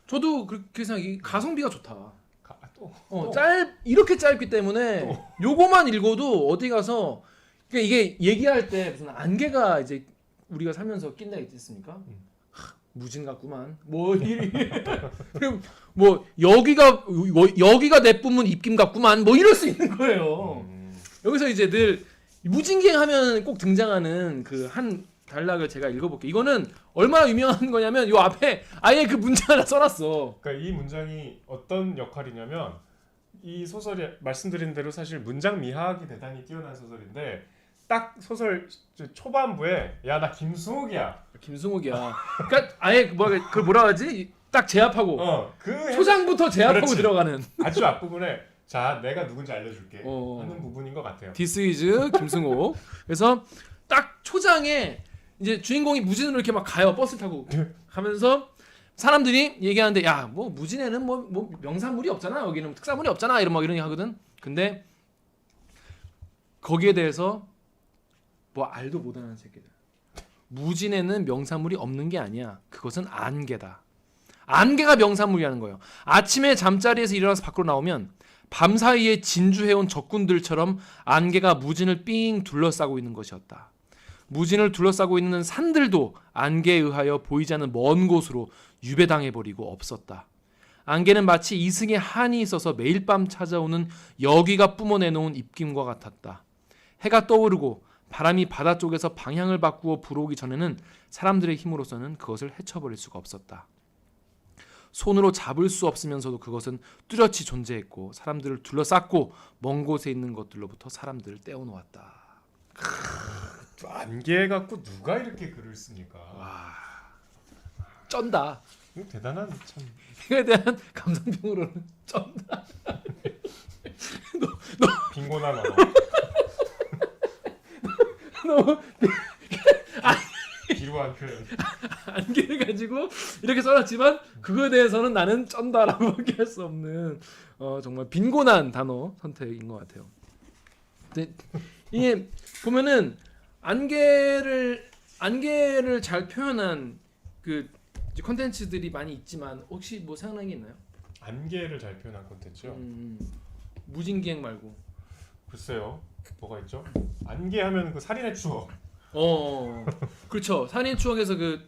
저도 그렇게 생각이 가성비가 좋다. 또. 이렇게 짧기 때문에 요거만 읽어도 어디 가서 그러니까 이게 얘기할 때 무슨 안개가 이제 우리가 살면서 낀 데가 있겠습니까? 무진 같구만. 그리고 뭐 여기가 내뿜은 입김 같구만. 뭐 이럴 수 있는 거예요. 여기서 이제 늘 무진기행 하면 꼭 등장하는 그 한 단락을 제가 읽어볼게요. 이거는 얼마나 유명한 거냐면 요 앞에 아예 그 문장 하나 써놨어. 그러니까 이 문장이 어떤 역할이냐면 이 소설이 말씀드린 대로 사실 문장 미학이 대단히 뛰어난 소설인데 딱 소설 초반부에 야 나 김승욱이야. 김승욱이야. 그러니까 아예 그걸 뭐라 하지? 딱 제압하고 초장부터 제압하고 그렇지. 들어가는 아주 앞부분에 자 내가 누군지 알려줄게 하는 부분인 것 같아요. This is 김승욱. 그래서 딱 초장에 이제 주인공이 무진으로 이렇게 막 가요. 버스 타고 가면서 사람들이 얘기하는데 야 뭐 무진에는 뭐 명산물이 없잖아. 여기는 특산물이 없잖아. 이런 막 이런 얘기 하거든. 근데 거기에 대해서 뭐 알도 못하는 새끼들. 무진에는 명산물이 없는 게 아니야. 그것은 안개다. 안개가 명산물이라는 거예요. 아침에 잠자리에서 일어나서 밖으로 나오면 밤사이에 진주해온 적군들처럼 안개가 무진을 삥 둘러싸고 있는 것이었다. 무진을 둘러싸고 있는 산들도 안개에 의하여 보이지 않는 먼 곳으로 유배당해버리고 없었다. 안개는 마치 이승에 한이 있어서 매일 밤 찾아오는 여귀가 뿜어내놓은 입김과 같았다. 해가 떠오르고 바람이 바다 쪽에서 방향을 바꾸어 불어오기 전에는 사람들의 힘으로서는 그것을 헤쳐버릴 수가 없었다. 손으로 잡을 수 없으면서도 그것은 뚜렷이 존재했고 사람들을 둘러쌌고 먼 곳에 있는 것들로부터 사람들을 떼어놓았다. 안개 갖고 누가 이렇게 글을 씁니까? 와, 쩐다. 이거 대단한 참. 이거에 대한 감상평으로는 쩐다. 빈곤한 언어. 너무 비루한 표현. 안개를 가지고 이렇게 써놨지만 그거에 대해서는 나는 쩐다라고밖에 할 수 없는 정말 빈곤한 단어 선택인 것 같아요. 근데 이게 보면은 안개를 잘 표현한 그 콘텐츠들이 많이 있지만 혹시 뭐 생각나는 게 있나요? 안개를 잘 표현한 콘텐츠요. 무진기행 말고. 글쎄요, 뭐가 있죠? 안개하면 그 살인의 추억. 그렇죠. 살인 추억에서 그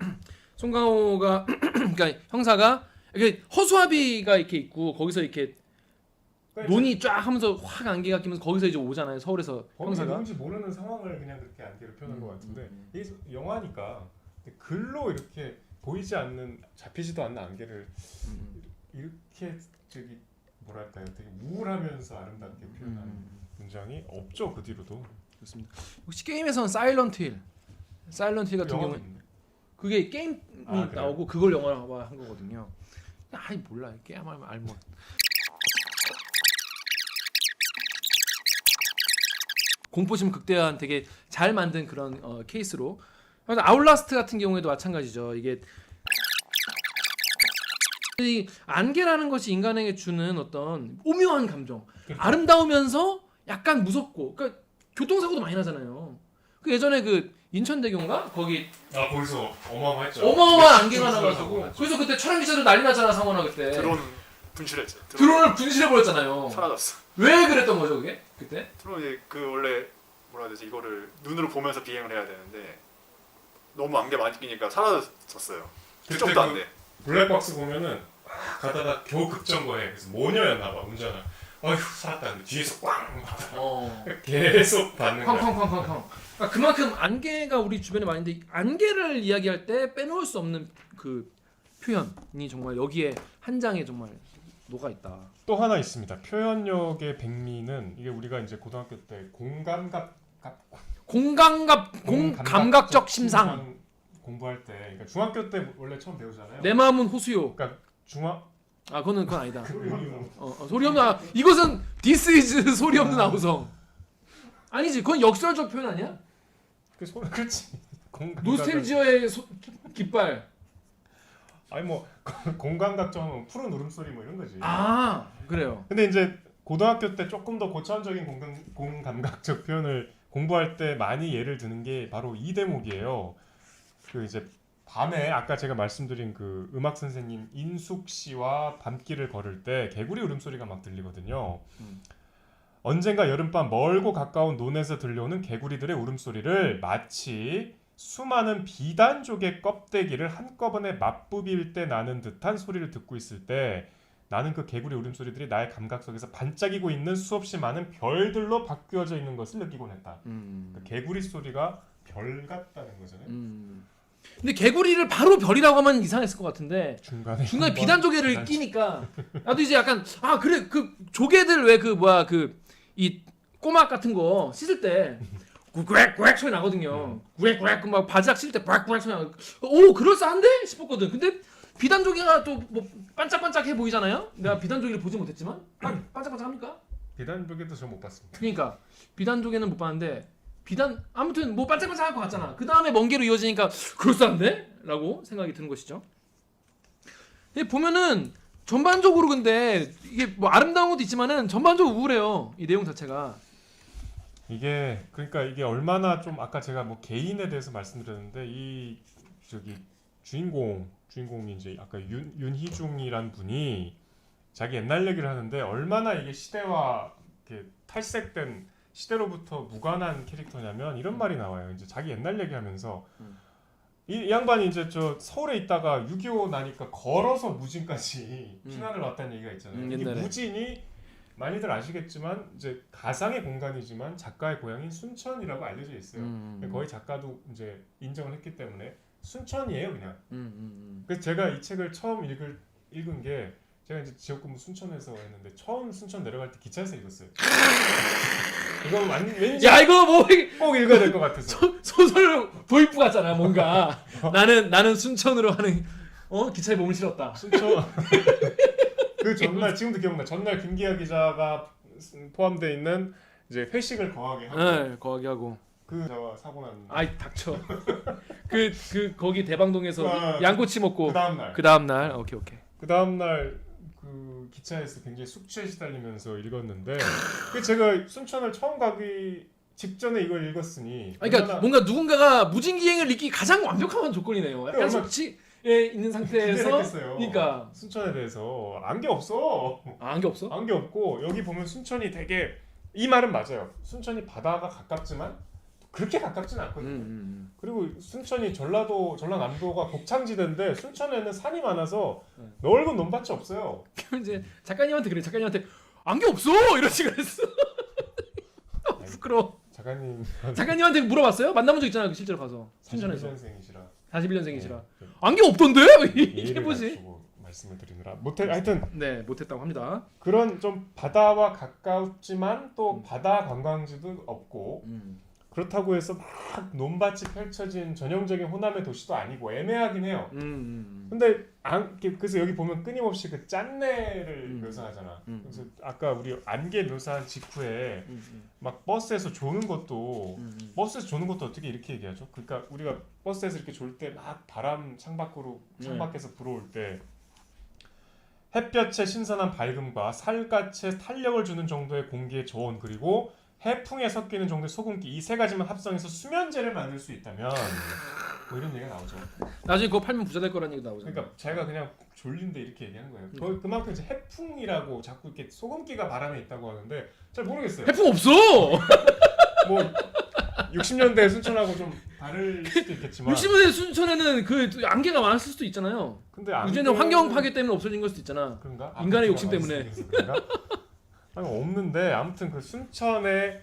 송강호가 그러니까 형사가 이렇게 허수아비가 이렇게 있고 거기서 이렇게 논이 쫙 하면서 확 안개가 끼면서 거기서 이제 오잖아요. 서울에서 거기 형사가. 누군지 모르는 상황을 그냥 그렇게 안개로 표현한 것 같은데 이게 영화니까 글로 이렇게 보이지 않는 잡히지도 않는 안개를 이렇게 저기 뭐랄까요, 되게 우울하면서 아름답게 표현하는 문장이 없죠. 그 뒤로도. 그렇습니다. 혹시 게임에서는 사일런트 힐 같은 영화도 경우는 있네. 그게 게임이 그래요? 나오고 그걸 영화로 한 거거든요. 아이 몰라 게임하면 알면 공포심 극대화한 되게 잘 만든 그런 케이스로 아울라스트 같은 경우에도 마찬가지죠. 이게 이 안개라는 것이 인간에게 주는 어떤 오묘한 감정, 아름다우면서 약간 무섭고, 그러니까 교통사고도 많이 나잖아요. 그 예전에 그 인천대교인가 거기 거기서 어마어마했죠. 어마어마한 안개가 나가지고 그래서 그때 촬영 기자들 난리 났잖아. 상원아 그때 드론 분실했죠. 드론을 분실해 버렸잖아요. 사라졌어. 왜 그랬던 거죠 그게 그때? 드론 이제 그 원래 뭐라 해야 되지, 이거를 눈으로 보면서 비행을 해야 되는데 너무 안개 많이 끼니까 사라졌어요. 추적도 안 돼. 블랙박스 보면은 가다가 겨우 급정거해. 그래서 모녀였나봐 운전을. 어휴 살았다. 근데 뒤에서 꽝 계속 받는 거야. 쾅쾅쾅쾅쾅. 그러니까 그만큼 안개가 우리 주변에 많이 있는데 안개를 이야기할 때 빼놓을 수 없는 그 표현이 정말 여기에 한 장에 정말 녹아 있다. 또 하나 있습니다. 표현력의 백미는 이게 우리가 이제 고등학교 때 공감각적 심상. 공부할 때, 그러니까 중학교 때 원래 처음 배우잖아요. 내 마음은 호수요. 그러니까 그건 아니다. 소리 없는 이것은 This is 소리 없는 아우성. 아니지, 그건 역설적 표현 아니야? 그렇지. 노스텔지어의 깃발. 아니 뭐 공감각적 푸른 울음소리 뭐 이런 거지. 그래요. 근데 이제 고등학교 때 조금 더 고차원적인 공감각적 표현을 공부할 때 많이 예를 드는 게 바로 이 대목이에요. 그 이제 밤에 아까 제가 말씀드린 그 음악 선생님 인숙 씨와 밤길을 걸을 때 개구리 울음소리가 막 들리거든요. 언젠가 여름밤 멀고 가까운 논에서 들려오는 개구리들의 울음소리를 마치 수많은 비단족의 껍데기를 한꺼번에 맞부빌 때 나는 듯한 소리를 듣고 있을 때 나는 그 개구리 울음소리들이 나의 감각 속에서 반짝이고 있는 수없이 많은 별들로 바뀌어져 있는 것을 느끼곤 했다. 그 개구리 소리가 별 같다는 거잖아요. 근데 개구리를 바로 별이라고 하면 이상했을 것 같은데 중간에 비단조개를 끼니까 나도 이제 약간 그래 그 조개들 왜 그 뭐야 그 이 꼬막 같은 거 씻을 때 꾸액꾸액 소리 나거든요. 꾸액꾸액 막 바지락 칠 때 꾸액꾸액 소리 나. 오 그럴싸한데 싶었거든. 근데 비단조개가 또 뭐 반짝반짝해 보이잖아요. 내가 비단조개를 보지 못했지만 반짝반짝합니까? 비단벽에도 저 못 봤습니다. 그러니까 비단조개는 못 봤는데 아무튼 뭐 반짝반짝할 것 같잖아. 그 다음에 멍게로 이어지니까 그럴싸한데? 라고 생각이 드는 것이죠. 보면은 전반적으로 근데 이게 뭐 아름다운 것도 있지만은 전반적으로 우울해요. 이 내용 자체가. 이게 그러니까 이게 얼마나 좀 아까 제가 뭐 개인에 대해서 말씀드렸는데 이 저기 주인공이 이제 아까 윤희중이란 분이 자기 옛날 얘기를 하는데 얼마나 이게 시대와 이렇게 탈색된 시대로부터 무관한 캐릭터냐면 이런 말이 나와요. 이제 자기 옛날 얘기하면서 이 양반이 이제 저 서울에 있다가 6.25 나니까 걸어서 무진까지 피난을 왔다는 얘기가 있잖아요. 이 옛날에. 무진이 많이들 아시겠지만 이제 가상의 공간이지만 작가의 고향인 순천이라고 알려져 있어요. 거의 작가도 이제 인정을 했기 때문에 순천이에요, 그냥. 그래서 제가 이 책을 처음 읽은 게 제가 이제 지역근무 순천에서 했는데 처음 순천 내려갈 때 기차에서 읽었어요. 이거 왠지 야 이거 뭐 꼭 읽어야 될 것 같아서. 소설 도입부 같잖아 뭔가. 나는 순천으로 하는 기차에 몸을 실었다. 순천. 그 전날 지금도 기억나. 전날 김기아 기자가 포함되어 있는 이제 회식을 거하게 하고. 네, 거하게 하고. 그 저와 사고 났는데. 아이 닥쳐. 그 거기 대방동에서 아, 양꼬치 먹고 그 다음 날. 오케이. 그 다음 날 그 기차에서 굉장히 숙취에 시달리면서 읽었는데 그 제가 순천을 처음 가기 직전에 이걸 읽었으니. 그러니까 얼마나 뭔가 누군가가 무진기행을 읽기 가장 완벽한 조건이네요. 약간 얼마나 숙취에 있는 상태에서. 기대를 했어요. 그러니까 순천에 대해서 안 게 없어. 안 게 없어? 안 게 없고 여기 보면 순천이 되게 이 말은 맞아요. 순천이 바다가 가깝지만 그렇게 가깝진 않거든요. 그리고 순천이 전라남도가 곡창지대인데 순천에는 산이 많아서 넓은 논밭이 없어요. 이제 작가님한테 그래. 작가님한테 안 게 없어 이러지 그랬어. 부끄러워. 작가님한테 물어봤어요? 만나본 적 있잖아요. 실제로 가서 순천에서. 41년생이시라. 41년생이시라. 안 게 없던데? 이게 뭐지? 말씀을 드리느라 하여튼 네 못했다고 합니다. 그런 좀 바다와 가깝지만 또 바다 관광지도 없고 그렇다고 해서 막 논밭이 펼쳐진 전형적인 호남의 도시도 아니고 애매하긴 해요. 근데 그래서 여기 보면 끊임없이 그 짠내를 묘사하잖아. 그래서 아까 우리 안개 묘사한 직후에 막 버스에서 조는 것도 어떻게 이렇게 얘기하죠? 그러니까 우리가 버스에서 이렇게 졸 때 막 바람 창밖에서 불어올 때 햇볕의 신선한 밝음과 살갗에 탄력을 주는 정도의 공기의 저온 그리고 해풍에 섞이는 정도의 소금기 이 세 가지만 합성해서 수면제를 만들 수 있다면 뭐 이런 얘기가 나오죠. 나중에 그거 팔면 부자 될 거라는 얘기도 나오잖아요. 그러니까 제가 그냥 졸린데 이렇게 얘기한 거예요. 그만큼 이제 해풍이라고 자꾸 이렇게 소금기가 바람에 있다고 하는데 잘 모르겠어요. 해풍 없어. 뭐 60년대 순천하고 좀 다를 수도 있겠지만 60년대 순천에는 그 안개가 많았을 수도 있잖아요. 근데 요즘에는 환경 파괴 때문에 없어진 걸 수도 있잖아. 그런가? 인간의 욕심 때문에. 아니 없는데 아무튼 그 순천에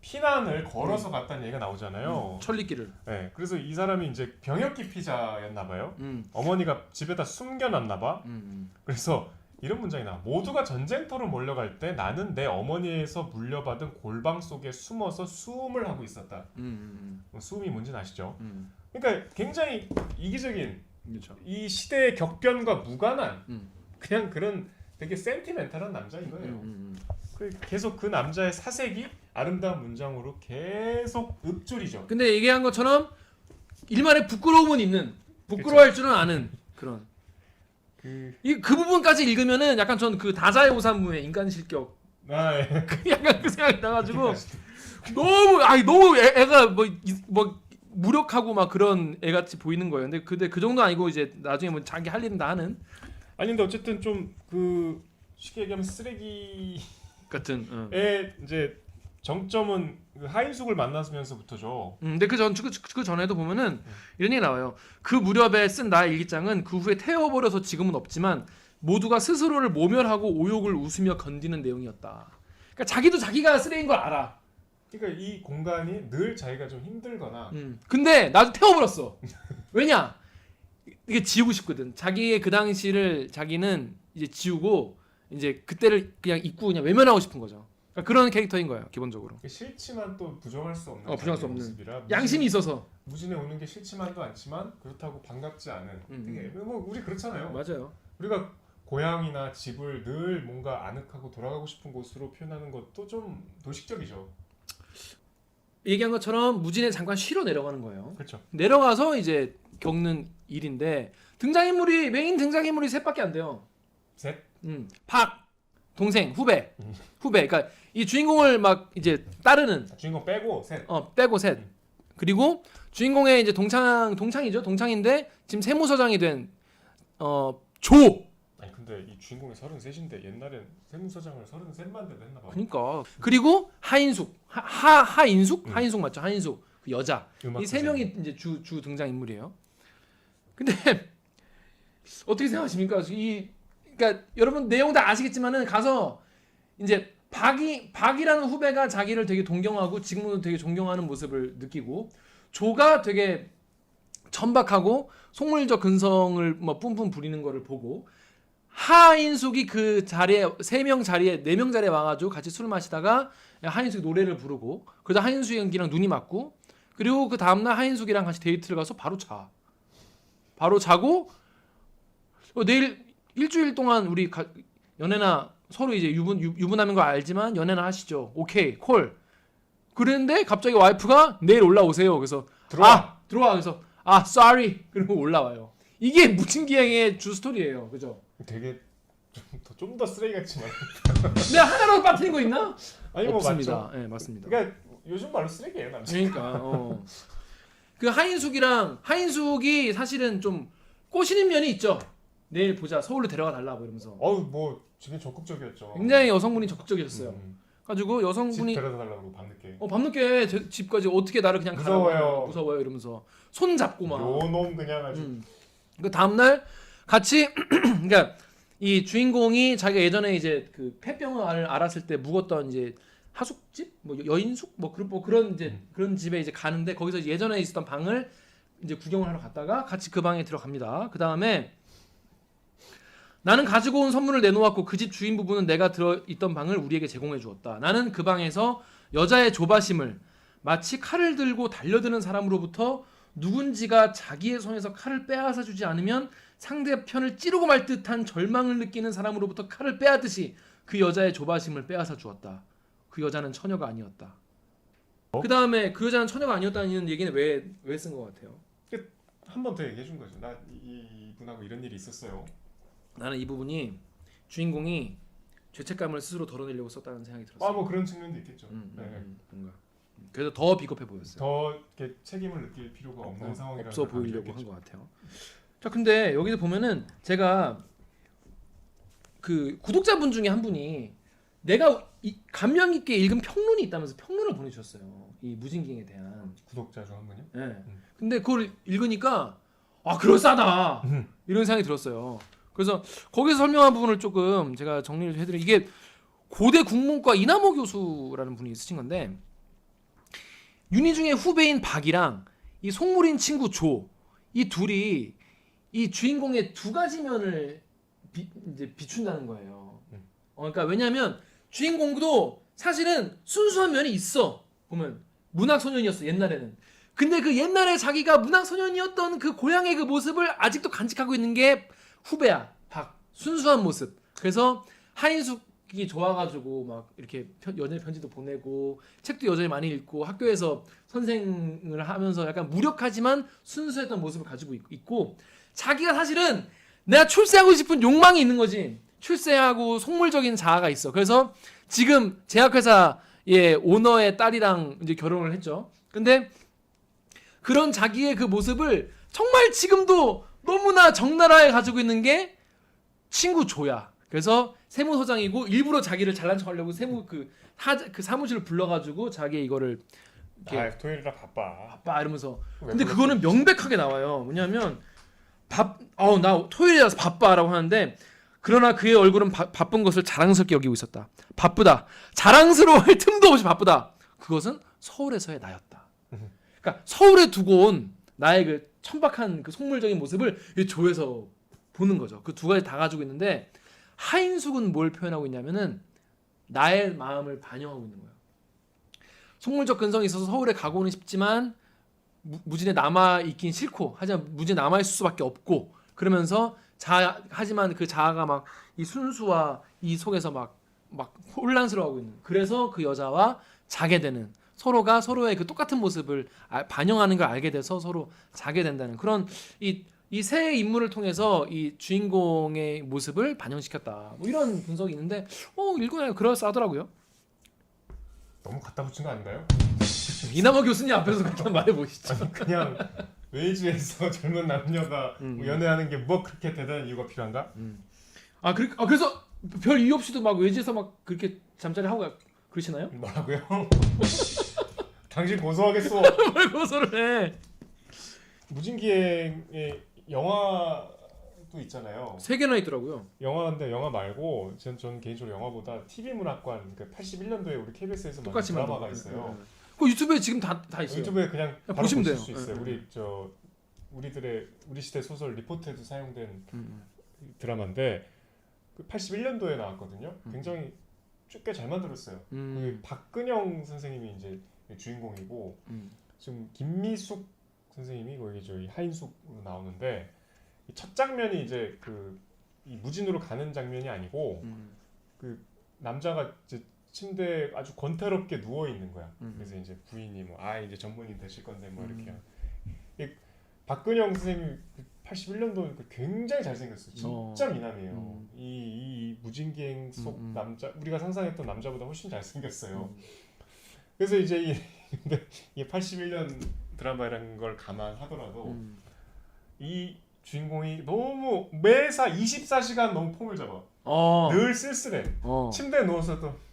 피난을 걸어서 갔다는 얘기가 나오잖아요. 천리길을. 네, 그래서 이 사람이 이제 병역기 피자였나 봐요. 어머니가 집에다 숨겨놨나 봐. 그래서 이런 문장이 나와. 모두가 전쟁터로 몰려갈 때 나는 내 어머니에서 물려받은 골방 속에 숨어서 수음을 하고 있었다. 수음이 뭔지는 아시죠? 그러니까 굉장히 이기적인 그렇죠. 이 시대의 격변과 무관한 그냥 그런 되게 센티멘탈한 남자인 거예요. 계속 그 남자의 사색이 아름다운 문장으로 계속 읊조리죠. 근데 얘기한 것처럼 일말의 부끄러움은 있는 부끄러워할 줄은 아는 그런 그 부분까지 읽으면은 약간 전 그 다자의 오산무의 인간 실격 예. 약간 그 생각이 나가지고 너무 애가 뭐 무력하고 막 그런 애같이 보이는 거예요. 근데 그 정도 아니고 이제 나중에 뭐 자기 할 일은 다 하는. 아니 근데 어쨌든 좀 그 쉽게 얘기하면 쓰레기 같은. 의 이제 정점은 그 하인숙을 만나면서부터죠. 근데 그 전에도 보면은 이런 얘기 나와요. 그 무렵에 쓴 나의 일기장은 그 후에 태워버려서 지금은 없지만 모두가 스스로를 모멸하고 오욕을 웃으며 건디는 내용이었다. 그러니까 자기도 자기가 쓰레기인 걸 알아. 그러니까 이 공간이 늘 자기가 좀 힘들거나. 근데 나도 태워버렸어. 왜냐? 이게 지우고 싶거든. 자기의 그 당시를 자기는 이제 지우고 이제 그때를 그냥 잊고 그냥 외면하고 싶은 거죠. 그러니까 그런 캐릭터인 거예요, 기본적으로. 싫지만 또 부정할 수 없는 부정할 수 자기의 없는. 모습이라 양심이 있어서. 무진에 오는 게 싫지만도 않지만 그렇다고 반갑지 않은 되게 뭐 우리 그렇잖아요. 맞아요. 우리가 고향이나 집을 늘 뭔가 아늑하고 돌아가고 싶은 곳으로 표현하는 것도 좀 도식적이죠. 얘기한 것처럼 무진에 잠깐 쉬러 내려가는 거예요. 그렇죠. 내려가서 이제 겪는 일인데 메인 등장인물이 셋밖에 안 돼요. 셋. 박 동생 후배 음. 후배. 그러니까 이 주인공을 막 이제 따르는 주인공 빼고 셋. 빼고 셋. 그리고 주인공의 이제 동창이죠. 동창인데 지금 세무서장이 된 조. 아니 근데 이 주인공이 33인데 옛날엔 세무서장을 33만 대도 했나 봐. 그러니까 그리고 하인숙 하인숙 음. 하인숙 맞죠? 하인숙 그 여자. 음악 이 세 선생님. 명이 이제 주 등장 인물이에요. 근데 어떻게 생각하십니까? 그러니까 여러분 내용 다 아시겠지만은 가서 이제 박이라는 후배가 자기를 되게 동경하고 지금도 되게 존경하는 모습을 느끼고 조가 되게 천박하고 속물적 근성을 뭐 뿜뿜 부리는 거를 보고 하인숙이 그 자리에 3명 자리에 4명 자리에 와가지고 같이 술을 마시다가 하인숙이 노래를 부르고 그러다 하인숙이랑 눈이 맞고 그리고 그 다음날 하인숙이랑 같이 데이트를 가서 바로 자고 내일 일주일 동안 우리 연애나 서로 이제 유부남인 거 알지만 연애나 하시죠. 오케이 콜. 그랬는데 갑자기 와이프가 내일 올라오세요. 그래서 들어와. 그래서 sorry. 그리고 올라와요. 이게 무친기행의 주 스토리예요. 그죠? 되게 좀 더 쓰레기 같지만. 내가 하나라도 빠뜨린 거 있나? 아니 뭐 없습니다. 맞죠. 네, 맞습니다. 그러니까 요즘 말로 쓰레기예요 남자. 그러니까 그 하인숙이 사실은 좀 꼬시는 면이 있죠. 내일 보자. 서울로 데려가 달라고 이러면서. 뭐 되게 적극적이었죠. 굉장히 여성분이 적극적이었어요. 음. 가지고 집 여성분이 데려다 달라고 밤늦게. 밤늦게 집까지 어떻게 나를 그냥 무서워요 이러면서 손 잡고 막. 요놈 그냥 아주. 그 다음 날 같이 그러니까 이 주인공이 자기가 예전에 이제 그 폐병을 앓았을 때 묵었던 이제 하숙집 뭐 여인숙 뭐 그런 이제 그런 집에 이제 가는데 거기서 예전에 있었던 방을 이제 구경을 하러 갔다가 같이 그 방에 들어갑니다. 그 다음에 나는 가지고 온 선물을 내놓았고 그 집 주인 부부는 내가 들어있던 방을 우리에게 제공해 주었다. 나는 그 방에서 여자의 조바심을 마치 칼을 들고 달려드는 사람으로부터 누군지가 자기의 손에서 칼을 빼앗아 주지 않으면 상대편을 찌르고 말 듯한 절망을 느끼는 사람으로부터 칼을 빼앗듯이 그 여자의 조바심을 빼앗아 주었다. 그 여자는 처녀가 아니었다. 그 다음에 그 여자는 처녀가 아니었다는 얘기는 왜 쓴 것 같아요? 한 번 더 얘기해 준 거죠. 나 이분하고 이런 일이 있었어요. 나는 이 부분이 주인공이 죄책감을 스스로 덜어내려고 썼다는 생각이 들었어요. 뭐 그런 측면도 있겠죠. 네. 뭔가 그래서 더 비겁해 보였어요. 더 이렇게 책임을 느낄 필요가 없는 상황이라는 없어 걸 보이려고 강조했겠죠. 한 것 같아요. 자, 근데 여기서 보면은 제가 그 구독자분 중에 한 분이 내가 감명 깊게 읽은 평론이 있다면서 평론을 보내주셨어요. 이 무진기행에 대한. 구독자 중 한 분이요? 네. 근데 그걸 읽으니까 그럴싸하다 이런 생각이 들었어요. 그래서 거기서 설명한 부분을 조금 제가 정리를 해드리면 이게 고대 국문과 이남호 교수라는 분이 쓰신 건데 윤희중의 후배인 박이랑 이 속물인 친구 조 이 둘이 이 주인공의 두 가지 면을 이제 비춘다는 거예요. 그러니까 왜냐하면 주인공도 사실은 순수한 면이 있어. 보면 문학소년이었어 옛날에는. 근데 그 옛날에 자기가 문학소년이었던 그 고향의 그 모습을 아직도 간직하고 있는 게 후배야. 박. 순수한 모습. 그래서 하인숙이 좋아가지고 막 이렇게 연애 편지도 보내고 책도 여전히 많이 읽고 학교에서 선생을 하면서 약간 무력하지만 순수했던 모습을 가지고 있고 자기가 사실은 내가 출세하고 싶은 욕망이 있는 거지. 출세하고 속물적인 자아가 있어. 그래서 지금 제약회사의 오너의 딸이랑 이제 결혼을 했죠. 근데 그런 자기의 그 모습을 정말 지금도 너무나 적나라하게 가지고 있는 게 친구 조야. 그래서 세무서장이고 일부러 자기를 잘난 척하려고 그 사무실을 불러가지고 자기 이거를 이렇게 토요일이라 바빠. 이러면서. 근데 그거는 명백하게 나와요. 뭐냐면 나 토요일이라서 바빠라고 하는데 그러나 그의 얼굴은 바쁜 것을 자랑스럽게 여기고 있었다. 바쁘다. 자랑스러워할 틈도 없이 바쁘다. 그것은 서울에서의 나였다. 그러니까 서울에 두고 온 나의 그 천박한 그 속물적인 모습을 이 조에서 보는 거죠. 그 두 가지 다 가지고 있는데 하인숙은 뭘 표현하고 있냐면은 나의 마음을 반영하고 있는 거예요. 속물적 근성이 있어서 서울에 가고는 싶지만 무진에 남아 있긴 싫고 하지만 무진에 남아 있을 수밖에 없고 그러면서 하지만 그 자아가 막 이 순수와 이 속에서 막 혼란스러워하고 있는. 그래서 그 여자와 자게 되는 서로가 서로의 그 똑같은 모습을 반영하는 걸 알게 돼서 서로 자게 된다는 그런 이 세 인물을 통해서 이 주인공의 모습을 반영시켰다. 뭐 이런 분석이 있는데 읽으면 그럴싸하더라고요. 너무 갖다 붙인 거 아닌가요? 이남호 교수님 앞에서 그렇게 말해 보시죠. 아니 그냥 웨이즈에서 젊은 남녀가 뭐 연애하는 게 뭐 그렇게 대단한 이유가 필요한가? 그래서 별 이유 없이도 막 외지에서 막 그렇게 잠자리 하고 그러시나요? 뭐라고요? 당신 고소하겠어. 왜 고소를 해? 무진기행의 영화도 있잖아요. 3개나 있더라고요. 영화인데 영화 말고 전 개인적으로 영화보다 TV 문학관 그 81년도에 우리 KBS에서 만든 똑같이 드라마가 만든 있어요. 그 유튜브에 지금 다 있어요. 유튜브에 그냥 바로 보시면 보실 돼요. 수 있어요. 우리 시대 소설 리포트에도 사용된 드라마인데 그 81년도에 나왔거든요. 굉장히 꽤 잘 만들었어요. 그 박근영 선생님이 이제 주인공이고 지금 김미숙 선생님이 거기 저희 하인숙으로 나오는데 첫 장면이 이제 이 무진으로 가는 장면이 아니고 그 남자가 이제 침대에 아주 권태롭게 누워 있는 거야. 그래서 이제 부인이 뭐 이제 전문의 되실 건데 뭐 이렇게 박근영 선생님이 81년도 굉장히 잘생겼어요. 진짜 미남이에요. 이 무진기행 속 남자 우리가 상상했던 남자보다 훨씬 잘생겼어요. 그래서 이제 이 81년 드라마라는 걸 감안하더라도 이 주인공이 너무 매사 24시간 너무 폼을 잡아. 늘 쓸쓸해. 침대에 누워서도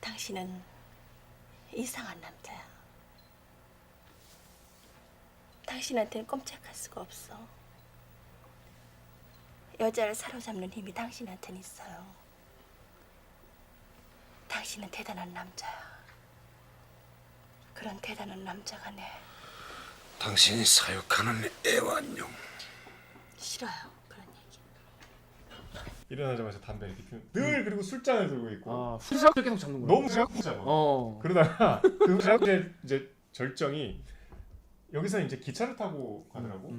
당신은 이상한 남자야. 당신한테는 꼼짝할 수가 없어. 여자를 사로잡는 힘이 당신한테는 있어요. 당신은 대단한 남자야. 그런 대단한 남자가 당신이 사육하는 애완용. 싫어요. 그런 얘기. 일어나자마자 담배 이렇게 피우고 늘 그리고 술잔을 들고 있고 후삭을 계속 잡는 거예요. 너무 자꾸 잡아. 그러다가 그 이제 절정이 여기서 이제 기차를 타고 가더라고.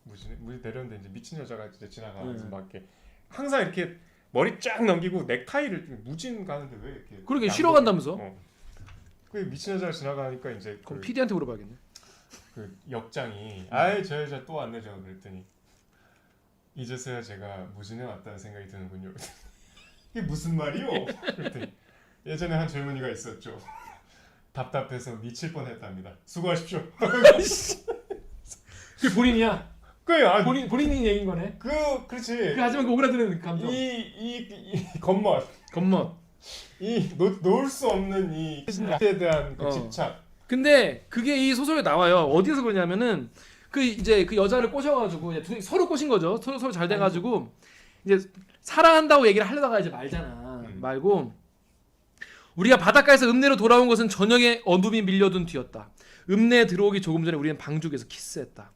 무진 내렸는데 이제 미친 여자가 이제 지나가면서 막 이렇게 항상 이렇게 머리 쫙 넘기고 넥타이를 무진 가는데 왜 이렇게 그러게 쉬러 간다면서? 그 미친 여자가 지나가니까 이제 그럼 PD한테 물어봐야겠네. 그 역장이 저 여자 또 왔네죠. 그랬더니 이제서야 제가 무진에 왔다는 생각이 드는군요. 이게 무슨 말이요? 그랬더니 예전에 한 젊은이가 있었죠. 답답해서 미칠 뻔했답니다. 수고하십시오. 그게 본인이야. 그래, 본인이 얘기인 거네. 그렇지. 하지만 그 오그라드는 감정. 이 겉멋, 놓을 수 없는 이 에 대한 그 집착. 근데 그게 이 소설에 나와요. 어디서 그러냐면은 이제 그 여자를 꼬셔가지고 이제 서로 꼬신 거죠. 서로 잘 돼가지고 이제 사랑한다고 얘기를 하려다가 이제 말잖아. 말고 우리가 바닷가에서 읍내로 돌아온 것은 저녁에 어둠이 밀려든 뒤였다. 읍내에 들어오기 조금 전에 우리는 방죽에서 키스했다.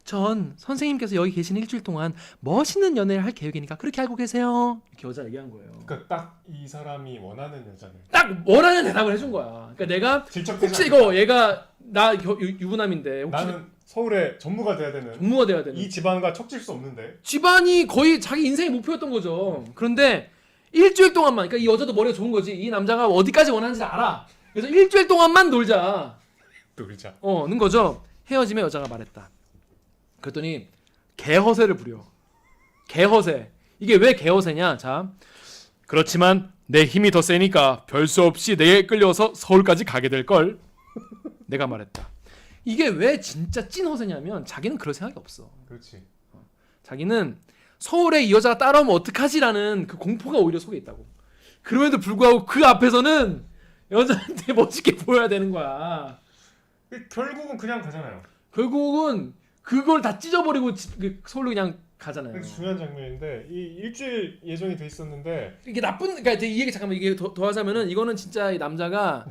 전 선생님께서 여기 계신 일주일 동안 멋있는 연애를 할 계획이니까 그렇게 알고 계세요. 이렇게 여자 얘기한 거예요. 그러니까 딱 이 사람이 원하는 여자를 딱 원하는 대답을 해준 거야. 그러니까 내가 혹시 이거 얘가 나 유부남인데 혹시 나는 서울에 전무가 돼야 되는 전무가 돼야 되는 이 집안과 척질 수 없는데 집안이 거의 자기 인생의 목표였던 거죠. 그런데 일주일 동안만 그러니까 이 여자도 머리가 좋은 거지. 이 남자가 어디까지 원하는지 알아. 그래서 일주일 동안만 놀자. 는 거죠. 헤어짐에 여자가 말했다. 그랬더니 개허세를 부려. 개허세. 이게 왜 개허세냐? 자, 그렇지만 내 힘이 더 세니까 별 수 없이 내게 끌려서 서울까지 가게 될 걸. 내가 말했다. 이게 왜 진짜 찐 허세냐면 자기는 그럴 생각이 없어. 그렇지. 자기는 서울에 이 여자가 따라오면 어떡하지라는 그 공포가 오히려 속에 있다고. 그럼에도 불구하고 그 앞에서는 여자한테 멋있게 보여야 되는 거야. 결국은 그냥 가잖아요. 결국은 그걸 다 찢어버리고 서울로 그냥 가잖아요. 그게 중요한 장면인데 이 일주일 예정이 돼 있었는데 이게 그러니까 이 얘기 잠깐만 이게 더 하자면은 이거는 진짜 이 남자가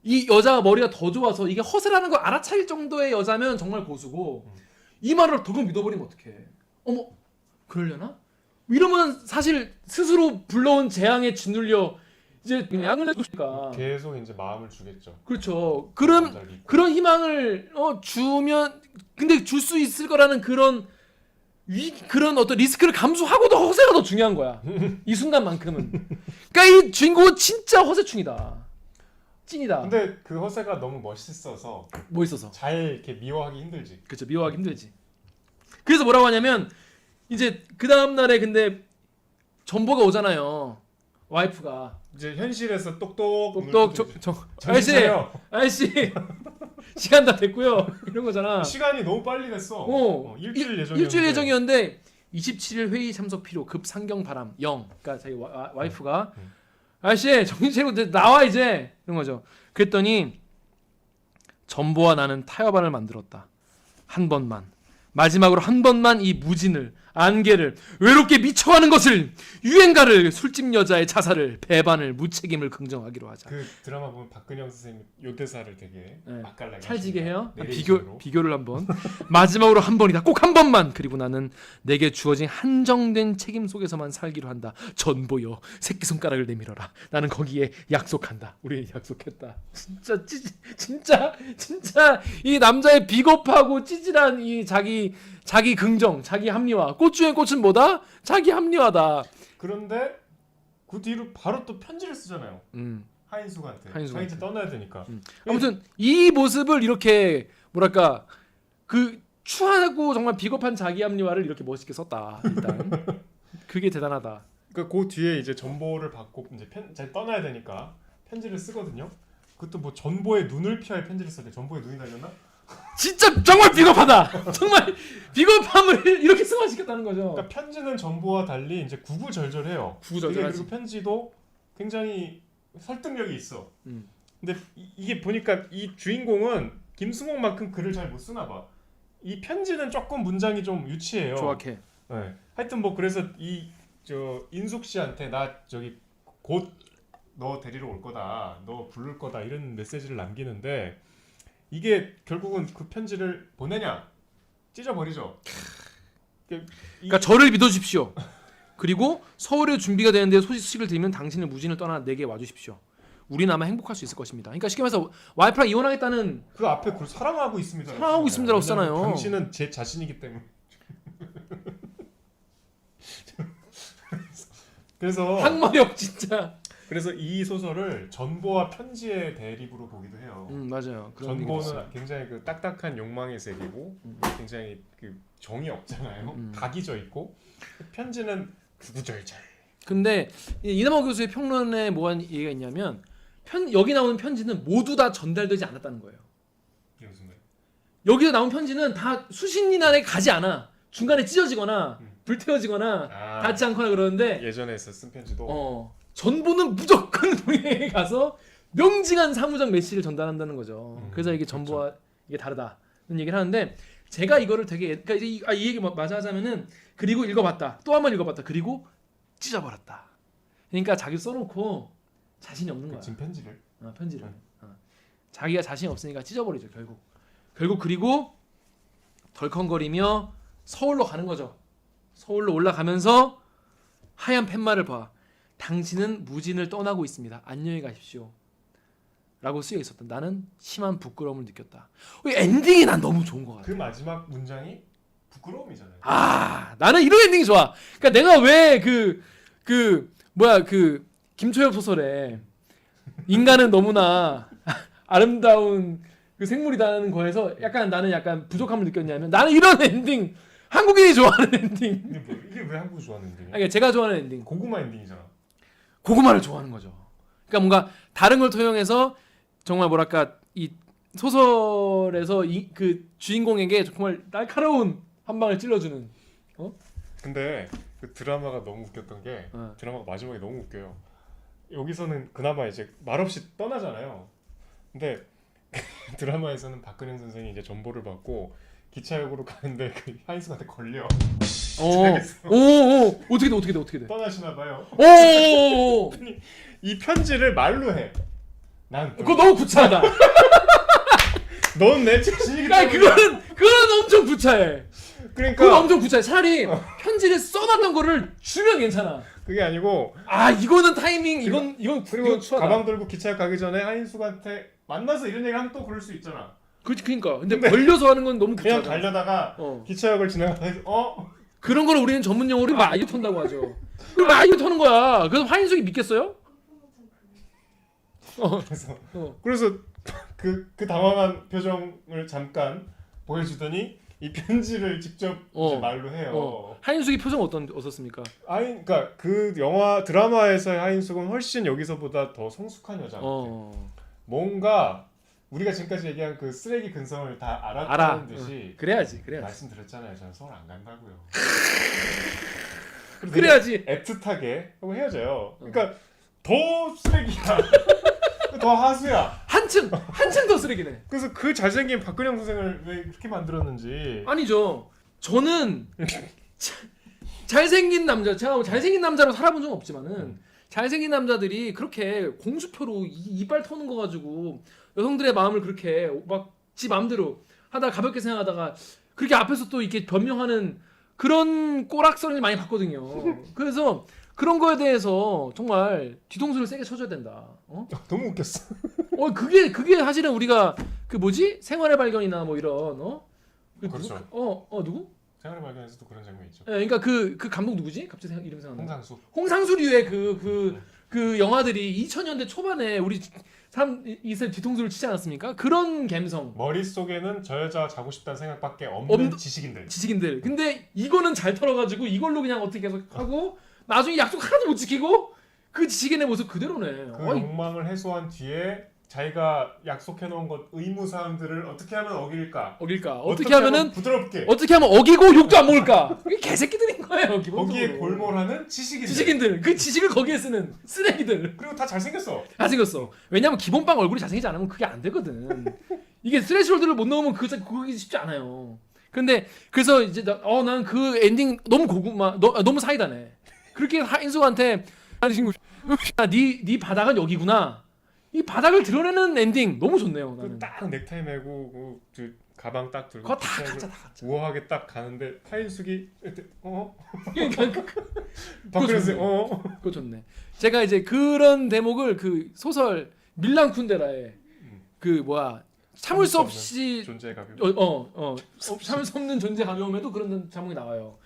이 여자가 머리가 더 좋아서 이게 허세라는 걸 알아차릴 정도의 여자면 정말 고수고 이 말을 더 믿어버리면 어떡해. 어머 그러려나? 이러면 사실 스스로 불러온 재앙에 짓눌려 이제 양을 해주니까 계속 이제 마음을 주겠죠. 그렇죠. 남자를 믿고. 그런 희망을 주면 근데 줄 수 있을 거라는 그런 어떤 리스크를 감수하고도 허세가 더 중요한 거야. 이 순간만큼은. 그러니까 이 주인공은 진짜 허세충이다. 찐이다. 근데 그 허세가 너무 멋있어서 뭐 있어서. 잘 이렇게 미워하기 힘들지. 그렇죠. 미워하기 힘들지. 그래서 뭐라고 하냐면 이제 그 다음 날에 근데 전보가 오잖아요. 와이프가 이제 현실에서 똑똑 아저씨 시간 다 됐고요. 이런 거잖아. 시간이 너무 빨리 됐어. 일주일 예정이었는데. 일주일 예정이었는데 27일 회의 참석 필요 급 상경 바람 0. 그러니까 자기 와이프가 아저씨 정신 차리고 나와 이제 이런 거죠. 그랬더니 전보와 나는 타협안을 만들었다. 한 번만 마지막으로 한 번만 이 무진을 안개를 외롭게 미쳐가는 것을 유행가를 술집 여자의 자살을 배반을 무책임을 긍정하기로 하자. 그 드라마 보면 박근영 선생님 요 대사를 되게 맛깔나게 찰지게 해요. 내레이션으로. 비교를 한번 마지막으로 한 번이다. 꼭 한 번만. 그리고 나는 내게 주어진 한정된 책임 속에서만 살기로 한다. 전보여 새끼손가락을 내밀어라. 나는 거기에 약속한다. 우리 약속했다. 진짜 이 남자의 비겁하고 찌질한 이 자기 긍정, 자기 합리화. 꽃 중에 꽃은 뭐다? 자기 합리화다. 그런데 그 뒤로 바로 또 편지를 쓰잖아요. 하인숙한테. 하인숙한테. 자기 떠나야 되니까. 아무튼 이 모습을 이렇게 뭐랄까 그 추하고 정말 비겁한 자기 합리화를 이렇게 멋있게 썼다. 일단 그게 대단하다. 그러니까 그 뒤에 이제 전보를 받고 이제 잘 떠나야 되니까 편지를 쓰거든요. 그것도 뭐 전보의 눈을 피할 편지를 썼는데 전보의 눈이 달렸나? 진짜 정말 비겁하다. 정말 비겁함을 이렇게 승화시켰다는 거죠. 그러니까 편지는 전보와 달리 이제 구구절절해요. 구구절절하지. 그리고 편지도 굉장히 설득력이 있어. 음. 근데 이게 보니까 이 주인공은 김수목만큼 글을 잘 못 쓰나 봐. 이 편지는 조금 문장이 좀 유치해요. 정확해. 네. 하여튼 뭐 그래서 이 저 인숙 씨한테 나 저기 곧 너 데리러 올 거다. 너 부를 거다. 이런 메시지를 남기는데 이게 결국은 그 편지를 보내냐? 찢어버리죠. 그러니까 저를 믿어주십시오. 그리고 서울에 준비가 되는데 소식을 들으면 당신의 무진을 떠나 내게 와주십시오. 우리는 아마 행복할 수 있을 것입니다. 그러니까 쉽게 말해서 와이프랑 이혼하겠다는 그 앞에 그걸 사랑하고 있습니다. 사랑하고 있습니다라고 쓰잖아요. 당신은 제 자신이기 때문에. 그래서 항마력 진짜. 그래서 이 소설을 전보와 편지의 대립으로 보기도 해요. 맞아요. 그런 얘기도 있어요. 전보는 굉장히 그 딱딱한 욕망의 세계고 굉장히 그 정이 없잖아요. 각이 져 있고 편지는 구구절절. 근데 이남호 교수의 평론에 뭐한 얘기가 있냐면 여기 나오는 편지는 모두 다 전달되지 않았다는 거예요. 이게 무슨 말? 여기서 나온 편지는 다 수십 년 안에 가지 않아. 중간에 찢어지거나 불태워지거나 닿지 않거나 그러는데 예전에 쓴 편지도 전보는 무조건 동해에 가서 명징한 사무적 메시지를 전달한다는 거죠. 그래서 이게 전보와 그렇죠. 이게 다르다는 얘기를 하는데 제가 이거를 되게 그러니까 이 얘기 마저 하자면은 그리고 읽어봤다. 또 한 번 읽어봤다. 그리고 찢어버렸다. 그러니까 자기 써놓고 자신이 없는 거야. 지금 편지를. 편지를. 자기가 자신이 없으니까 찢어버리죠 결국 그리고 덜컹거리며 서울로 가는 거죠. 서울로 올라가면서 하얀 팻말을 봐. 당신은 무진을 떠나고 있습니다. 안녕히 가십시오. 라고 쓰여 있었다. 나는 심한 부끄러움을 느꼈다. 엔딩이 난 너무 좋은 것 같아. 그 마지막 문장이 부끄러움이잖아요. 나는 이런 엔딩이 좋아. 그러니까 내가 왜 김초엽 소설에 인간은 너무나 아름다운 그 생물이라는 거에서 나는 약간 부족함을 느꼈냐면 나는 이런 엔딩 한국인이 좋아하는 엔딩. 이게 왜 한국이 좋아하는 엔딩이야? 그러니까 제가 좋아하는 엔딩. 고구마 엔딩이잖아. 고구마를 좋아하는 거죠. 그러니까 뭔가 다른 걸 토용해서 정말 뭐랄까 이 소설에서 그 주인공에게 정말 날카로운 한 방을 찔러주는. 근데 그 드라마가 너무 웃겼던 게 드라마가 마지막에 너무 웃겨요. 여기서는 그나마 이제 말없이 떠나잖아요. 근데 드라마에서는 박근영 선생이 이제 전보를 받고 기차역으로 가는데 그 하인수한테 걸려 오, 어떻게 돼? 떠나시나 봐요. 오, 이 편지를 말로 해. 난 그거 너무 구차하다. 넌내 자신이기 야, 때문에. 그건 엄청 구차해. 그러니까 그건 엄청 구차해. 차라리 편지를 써놨던 거를 주면 괜찮아. 그게 아니고 아, 이거는 타이밍, 이건 그리고 추하다. 가방 들고 기차역 가기 전에 하인수한테 만나서 이런 얘기 하면 또 그럴 수 있잖아. 그러니까. 근데 걸려서 하는 건 너무 그냥 구차하다. 달려다가 기차역을 지나가서 그런 걸 우리는 전문 용어로 마유 턴다고 하죠. 그 마유 터는 거야. 그래서 화인숙이 믿겠어요? 그래서 그 당황한 표정을 잠깐 보여주더니 이 편지를 직접 이제 말로 해요. 하인숙이 표정 어떻습니까? 그러니까 그 영화 드라마에서의 하인숙은 훨씬 여기서보다 더 성숙한 여자. 뭔가 우리가 지금까지 얘기한 그 쓰레기 근성을 다 알았다는 듯이. 그래야지. 말씀드렸잖아요. 저는 서울 안 간다고요. 그래야지. 애틋하게 하고 헤어져요. 그러니까 더 쓰레기야. 더 하수야. 한층 더 쓰레기네. 그래서 그 잘생긴 박근영 선생을 왜 그렇게 만들었는지. 아니죠. 저는 잘생긴 남자, 제가 잘생긴 남자로 살아본 적은 없지만은 잘생긴 남자들이 그렇게 공수표로 이빨 터는 거 가지고 여성들의 마음을 그렇게 막 지 마음대로 하다가 가볍게 생각하다가 그렇게 앞에서 또 이렇게 변명하는 그런 꼬락서리를 많이 봤거든요. 그래서 그런 거에 대해서 정말 뒤통수를 세게 쳐줘야 된다. 너무 웃겼어. 그게 사실은 우리가 그 뭐지 생활의 발견이나 뭐 이런 그렇죠. 누구? 생활의 발견에서도 그런 장면이 있죠. 네, 그러니까 그 감독 누구지? 갑자기 이름 생각나. 홍상수류의 그 영화들이 2000년대 초반에 우리 사람 이슬 뒤통수를 치지 않았습니까? 그런 감성. 머릿속에는 저 여자 자고 싶다는 생각밖에 없는 지식인들. 근데 이거는 잘 털어가지고 이걸로 그냥 어떻게 계속 하고 나중에 약속 하나도 못 지키고 그 지식인의 모습 그대로네. 그 욕망을 해소한 뒤에 자기가 약속해놓은 것 의무사항들을 어떻게 하면 어길까? 어떻게 하면은 부드럽게. 어떻게 하면 어기고 욕도 안 먹을까? 이게 개새끼들인 거예요. 기본적으로. 거기에 골몰하는 지식인들. 그 지식을 거기에 쓰는 쓰레기들. 그리고 다 잘생겼어. 왜냐면 기본빵 얼굴이 잘생기지 않으면 그게 안 되거든. 이게 스레시홀드를 못 넣으면 그게 쉽지 않아요. 근데 그래서 이제 나는 그 엔딩 너무 너무 사이다네. 그렇게 하인숙한테 아니 친구, 네 바닥은 여기구나. 이 바닥을 드러내는 엔딩 너무 좋네요. 나는. 딱 넥타이 메고 그 가방 딱 들고 그거 다 가짜. 우아하게 딱 가는데 하인숙이 그러니까 박근혜 그거 좋네. 제가 이제 그런 대목을 그 소설 밀란 쿤데라의 그 참을 수 없이 존재의 가벼움. 참을 수 없는 존재 가벼움에도 그런 자목이 나와요.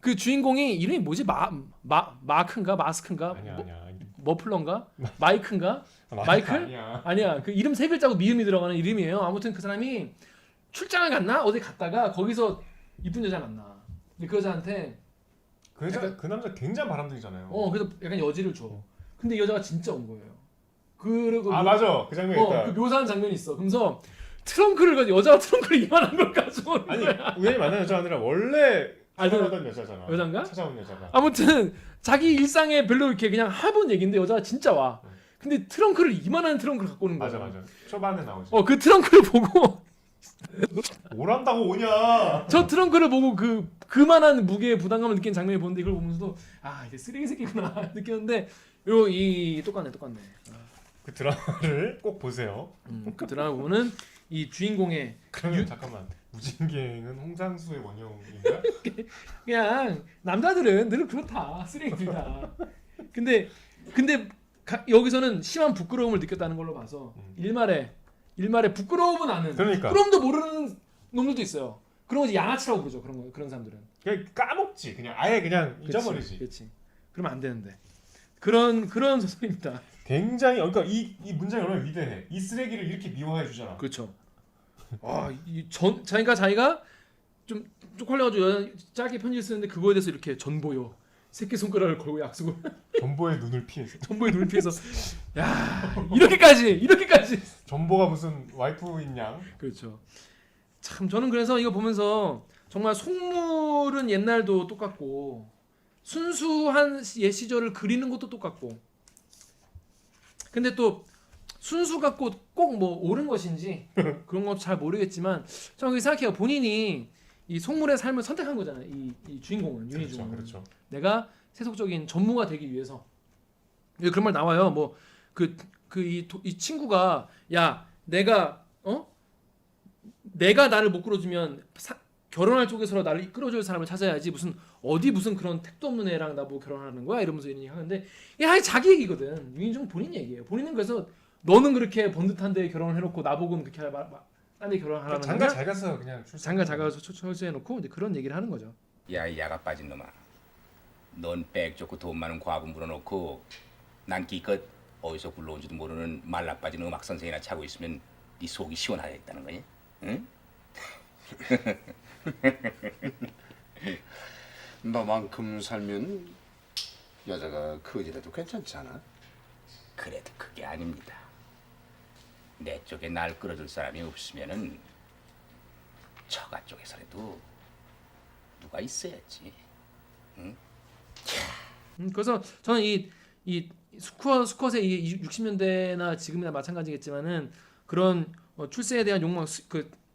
그 주인공이 이름이 뭐지? 마크인가 마스크인가? 아니야. 머플러인가? 마이크인가? 마이클? 아니야. 그 이름 세 글자고 미음이 들어가는 이름이에요. 아무튼 그 사람이 출장을 갔나? 어디 갔다가 거기서 이쁜 여자 만나. 근데 그 여자한테 그 남자 굉장히 바람둥이잖아요. 그래서 약간 여지를 줘. 근데 이 여자가 진짜 온 거예요. 그리고 맞아. 그 장면이 있다. 그 묘사한 장면이 있어. 그러면서 트렁크를 가지고 여자가 트렁크를 이만한 걸 가지고 오는 아니 거야. 우연히 만난 여자가 아니라 원래 알던 알던 여자잖아. 여잔가? 찾아온 여자가. 아무튼 자기 일상에 별로 이렇게 그냥 해본 얘기인데 여자가 진짜 와. 근데 트렁크를 이만한 트렁크를 갖고 오는 거야. 맞아. 초반에 나오지. 그 트렁크를 보고 오란다고 오냐? 저 트렁크를 보고 그만한 무게의 부담감을 느낀 장면을 보는데 이걸 보면서도 이게 쓰레기 새끼구나 느꼈는데 똑같네. 그 드라마를 꼭 보세요. 그 드라마 보면은 이 주인공의 그러면 잠깐만. 무진갱은 홍상수의 원형인가? 그냥 남자들은 늘 그렇다. 쓰레기들다. 근데 여기서는 심한 부끄러움을 느꼈다는 걸로 봐서 일말에 부끄러움은 아는 그러니까. 부끄러움도 모르는 놈들도 있어요. 그런 거지 양아치라고 그러죠. 그런 사람들은. 그냥 까먹지. 그냥 아예 그냥 잊어버리지. 그렇지. 그러면 안 되는데. 그런 소설입니다. 굉장히 그러니까 이 문장이 얼마나 위대해. 이 쓰레기를 이렇게 미워해 주잖아. 그렇죠. 자기가 좀 쪽팔려가지고 짧게 편지를 쓰는데 그거에 대해서 이렇게 전보여 새끼 손가락을 걸고 약속을 전보의 눈을 피해서. 전보의 눈을 피해서 야 이렇게까지 전보가 무슨 와이프인 양. 그렇죠. 참 저는 그래서 이거 보면서 정말 속물은 옛날도 똑같고 순수한 옛 시절을 그리는 것도 똑같고 근데 또 순수가 꼭 뭐 옳은 것인지 그런 것도 잘 모르겠지만 저는 그렇게 생각해요. 본인이 이 속물의 삶을 선택한 거잖아요. 이 주인공은 윤희중은. 그렇죠. 내가 세속적인 전무가 되기 위해서 그런 말 나와요. 뭐 이 친구가 야 내가 나를 못 끌어주면 결혼할 쪽에서 나를 끌어줄 사람을 찾아야지 무슨 그런 택도 없는 애랑 나보고 결혼하는 거야 이러면서 이런 얘기 하는데 이게 아예 자기 얘기거든. 윤희중 본인 얘기예요. 본인은 그래서 너는 그렇게 번듯한 데 결혼을 해놓고 나보고는 그렇게 딴데 결혼하라는 장가 거냐? 잘 가서 그냥 장가 잘 가서 철수해놓고 이제 그런 얘기를 하는 거죠. 야, 이 야가 빠진 놈아. 넌 백 좋고 돈 많은 과부 물어놓고 난 기껏 어디서 굴러온지도 모르는 말라빠진 음악 선생이나 차고 있으면 네 속이 시원하겠다는 거니? 응? 너만큼 살면 여자가 거지라도 괜찮잖아. 그래도 그게 아닙니다. 내 쪽에 날 끌어줄 사람이 없으면은 처가 쪽에서라도 누가 있어야지. 응? 그래서 저는 이 수컷의 이 60년대나 지금이나 마찬가지겠지만은 그런 출세에 대한 욕망,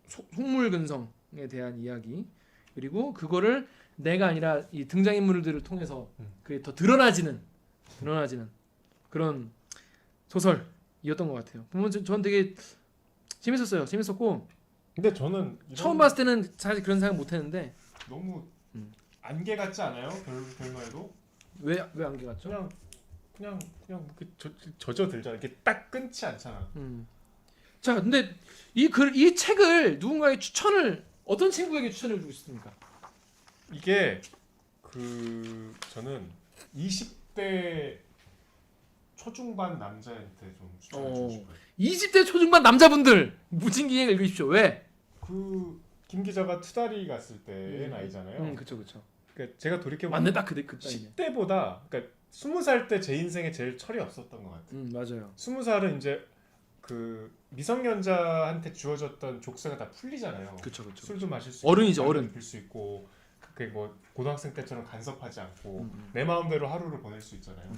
속물 근성에 대한 이야기 그리고 그거를 내가 아니라 이 등장인물들을 통해서 그게 더 드러나지는 그런 소설이었던 것 같아요. 보면 저는 되게 재밌었고 근데 저는 처음 봤을 때는 사실 그런 생각 못했는데 너무 안개 같지 않아요? 별말도 왜 안개 같죠? 그냥 이렇게 젖어들잖아. 이렇게 딱 끊지 않잖아. 자, 근데 이 책을 누군가에게 어떤 친구에게 추천해 주고 싶습니까? 이게 저는 20대 초중반 남자한테 좀 추천해주고 싶어요. 20대 초중반 남자분들 무진기행 읽으십시오. 왜? 김 기자가 투다리 갔을 때의 나이잖아요. 그렇죠. 그러니까 제가 돌이켜 맞네, 보면 딱 그 나이네. 10대보다 그러니까 20살 때 제 인생에 제일 철이 없었던 것 같아요. 맞아요. 20살은 이제 미성년자한테 주어졌던 족쇄가 다 풀리잖아요. 그렇죠. 술도 마실 수 어른이죠, 있고, 어른. 필 수 있고, 그게 뭐 고등학생 때처럼 간섭하지 않고 내 마음대로 하루를 보낼 수 있잖아요.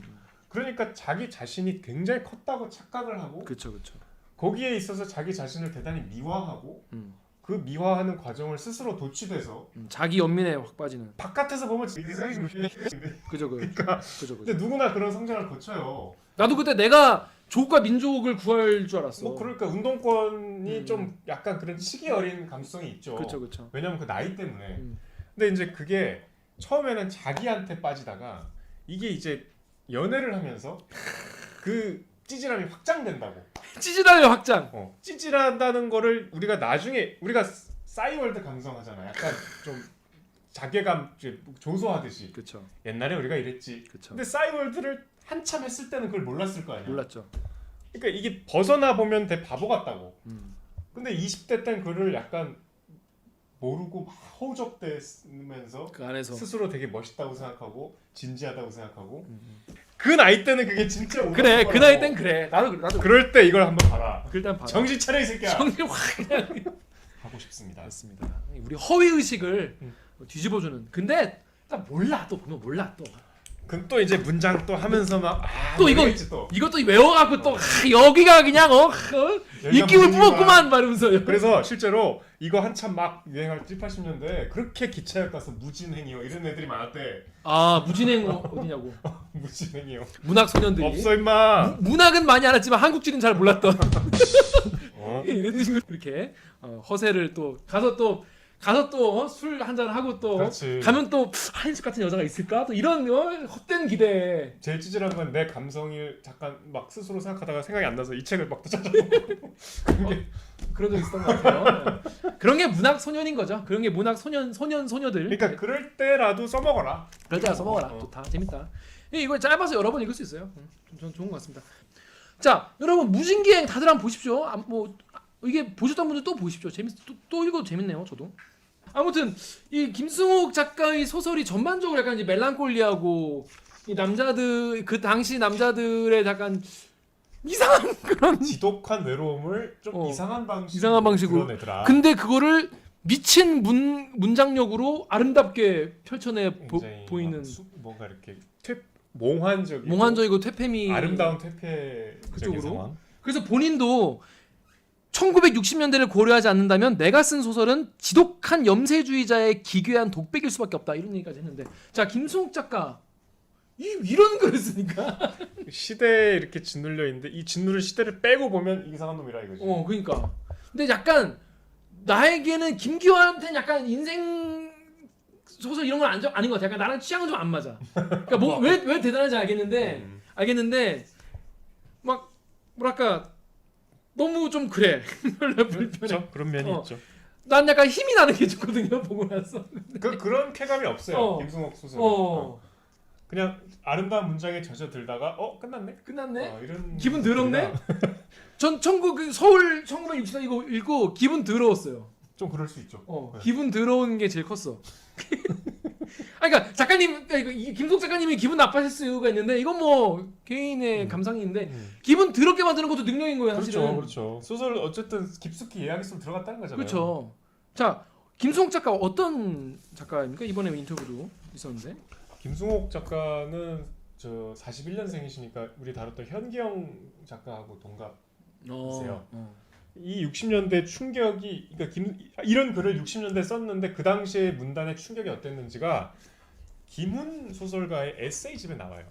그러니까 자기 자신이 굉장히 컸다고 착각을 하고, 그렇죠. 거기에 있어서 자기 자신을 대단히 미화하고, 그 미화하는 과정을 스스로 도취돼서 자기 연민에 확 빠지는. 바깥에서 보면 그죠. 근데 누구나 그런 성장을 거쳐요. 나도 그때 내가 조국과 민족을 구할 줄 알았어. 뭐 그러니까 운동권이 좀 약간 그런 시기 어린 감수성이 있죠. 그렇죠. 왜냐면 그 나이 때문에. 근데 이제 그게 처음에는 자기한테 빠지다가 이게 이제 연애를 하면서 그 찌질함이 확장된다고. 찌질함의 확장. 찌질한다는 거를 우리가 싸이월드 감성하잖아. 약간 좀 자괴감 조소하듯이. 그렇죠. 옛날에 우리가 이랬지. 그쵸. 근데 싸이월드를 한참 했을 때는 그걸 몰랐을 거 아니야. 몰랐죠. 그러니까 이게 벗어나 보면 되게 바보 같다고. 근데 20대 땐 그를 약간 모르고 막 허우적대면서 그 안에서 스스로 되게 멋있다고 생각하고 진지하다고 생각하고 그 나이 때는 그게 진짜 그래. 오락가락하고. 그 나이 땐 그래. 나도 그럴 때 이걸 한번 봐라. 일단 봐. 정신 차려 이 새끼야. 정신 확 그냥 하고 싶습니다. 맞습니다. 우리 허위 의식을 뒤집어주는. 근데 딱 몰라 또 보면 몰라 또. 그럼 또 이제 문장 또 하면서 막 또 이거 모르겠지 또. 이것도 외워갖고 또 여기가 그냥 입김을 뿜었구만 말하면서. 그래서 실제로 이거 한참 막 유행할 7, 80년대 그렇게 기차역 가서 무진행이요 이런 애들이 많았대. 아 무진행 어디냐고. 무진행이요. 문학 소년들이. 없어 임마. 문학은 많이 알았지만 한국지는 잘 몰랐던. 어? 이런 식으로 이렇게 허세를 또 가서 또 술 한잔 하고 또 그렇지. 가면 또 한식 같은 여자가 있을까 또 이런 헛된 기대. 제일 찌질한 건 내 감성이 잠깐 막 스스로 생각하다가 생각이 안 나서 이 책을 막 찾아보고 그런 적 있었던 것 같아요. 그런 게 문학 소년인 거죠. 그런 게 문학 소녀들. 그러니까 그럴 때라도 써먹어라. 그럴 때라 써먹어라. 좋다. 재밌다. 이거 짧아서 여러 번 읽을 수 있어요. 전 좋은 것 같습니다. 자, 여러분 무진기행 다들 한번 보십시오. 이게 보셨던 분들 또 보십시오. 또 읽어도 재밌네요. 저도. 아무튼 이 김승욱 작가의 소설이 전반적으로 약간 이제 멜랑콜리하고 이 남자들 그 당시 남자들의 약간 이상한 그런 지독한 외로움을 좀 이상한 방식으로 드러내더라. 근데 그거를 미친 문장력으로 아름답게 펼쳐내 보이는 뭔가 이렇게 몽환적이고 몽환적이고 퇴폐미 아름다운 퇴폐적인 그쪽으로 상황. 그래서 본인도 1960년대를 고려하지 않는다면 내가 쓴 소설은 지독한 염세주의자의 기괴한 독백일 수밖에 없다 이런 얘기까지 했는데 자 김승욱 작가 이런 글을 쓰니까 시대에 이렇게 짓눌려 있는데 이 짓누른 시대를 빼고 보면 이상한 놈이라 이거지. 그러니까 근데 약간 나에게는 김기화한테는 약간 인생 소설 이런 건 아닌 것 같아. 약간 나랑 취향은 좀 안 맞아. 그러니까 왜 대단한지 알겠는데 막 뭐랄까 너무 좀 그래. 별로 불편해. 그렇죠. 그런 면이 있죠. 난 약간 힘이 나는 게 좋거든요. 보고 나서. 그런 쾌감이 없어요. 김승옥 소설. 그냥 아름다운 문장에 젖어들다가 끝났네. 끝났네. 이런 기분 더럽네. 전 서울 1960년 이거 읽고 기분 더러웠어요. 좀 그럴 수 있죠. 네. 기분 더러운 게 제일 컸어. 그러니까 작가님, 김속 작가님이 기분 나빠졌을 이유가 있는데 이건 뭐 개인의 감상인데 기분 더럽게 만드는 것도 능력인 거예요, 사실은. 그렇죠. 소설 어쨌든 깊숙이 이해하기 좀 들어갔다는 거잖아요. 그렇죠. 자, 김속 작가 어떤 작가입니까? 이번에 인터뷰도 있었는데. 김승옥 작가는 저 41년생이시니까 우리 다뤘던 현기영 작가하고 동갑이세요. 이 60년대 충격이 그러니까 이런 글을 60년대 썼는데 그 당시에 문단의 충격이 어땠는지가 김훈 소설가의 에세이집에 나와요.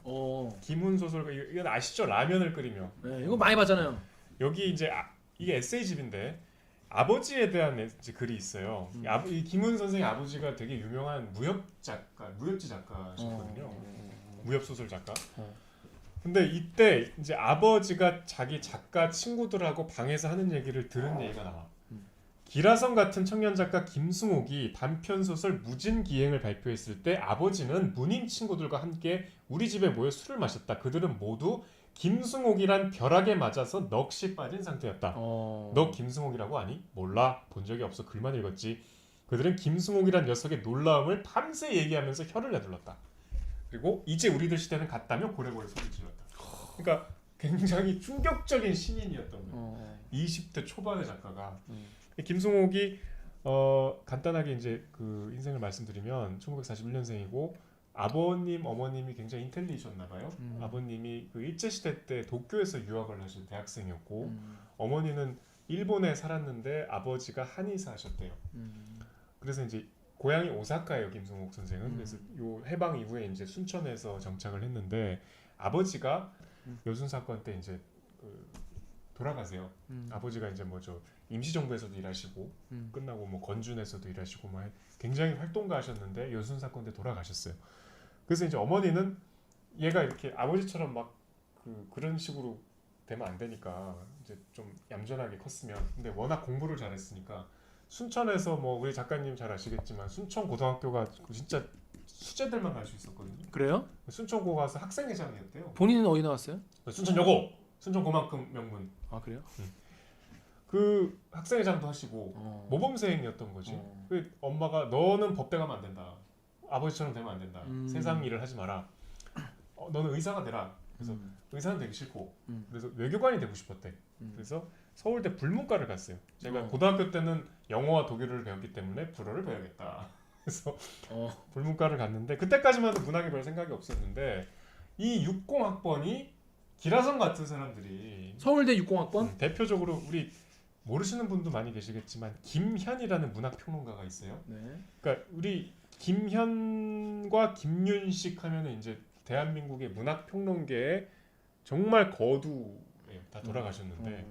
김훈 소설가 이건 아시죠? 라면을 끓이며. 네, 이거 많이 봤잖아요. 여기 이제 이게 에세이집인데 아버지에 대한 이제 글이 있어요. 이 김훈 선생의 아버지가 되게 유명한 무협지 작가셨거든요. 무협 소설 작가. 근데 이때 이제 아버지가 자기 작가 친구들하고 방에서 하는 얘기를 들은 얘기가 나와. 기라성 같은 청년 작가 김승옥이 단편 소설 무진기행을 발표했을 때 아버지는 문인 친구들과 함께 우리 집에 모여 술을 마셨다. 그들은 모두 김승옥이란 벼락에 맞아서 넋이 빠진 상태였다. 너 김승옥이라고 아니? 몰라. 본 적이 없어. 글만 읽었지. 그들은 김승옥이란 녀석의 놀라움을 밤새 얘기하면서 혀를 내둘렀다. 그리고 이제 우리들 시대는 갔다며 고래고래 소리 질렀다. 그러니까 굉장히 충격적인 신인이었던 거예요. 20대 초반의 작가가. 김승옥이 간단하게 이제 그 인생을 말씀드리면 1941년생이고 아버님, 어머님이 굉장히 인텔리셨나 봐요. 아버님이 그 일제시대 때 도쿄에서 유학을 하신 대학생이었고 어머니는 일본에 살았는데 아버지가 한의사 하셨대요. 그래서 이제 고향이 오사카예요, 김승옥 선생은. 그래서 요 해방 이후에 이제 순천에서 정착을 했는데 아버지가 여순 사건 때 이제 돌아가세요. 아버지가 이제 뭐 저 임시정부에서도 일하시고 끝나고 뭐 건준에서도 일하시고 뭐 굉장히 활동가하셨는데 여순 사건 때 돌아가셨어요. 그래서 이제 어머니는 얘가 이렇게 아버지처럼 막 그런 식으로 되면 안 되니까 이제 좀 얌전하게 컸으면 근데 워낙 공부를 잘했으니까 순천에서 뭐 우리 작가님 잘 아시겠지만 순천 고등학교가 진짜 수재들만 갈 수 있었거든요. 그래요? 순천고 가서 학생회장이었대요. 본인은 어디 나왔어요? 순천여고, 순천고만큼 명문. 아 그래요? 그 학생회장도 하시고 모범생이었던 거지. 그 엄마가 너는 법대 가면 안 된다. 아버지처럼 되면 안 된다. 세상 일을 하지 마라. 너는 의사가 되라. 그래서 의사는 되기 싫고 그래서 외교관이 되고 싶었대. 그래서 서울대 불문과를 갔어요. 제가 고등학교 때는 영어와 독일어를 배웠기 때문에 불어를 배워야겠다. 그래서 불문과를 갔는데 그때까지만 해도 문학에 별 생각이 없었는데 이 60학번이 기라성 같은 사람들이 서울대 60학번? 대표적으로 우리 모르시는 분도 많이 계시겠지만 김현이라는 문학평론가가 있어요. 네. 그러니까 우리 김현과 김윤식 하면은 이제 대한민국의 문학평론계에 정말 거두에 다 돌아가셨는데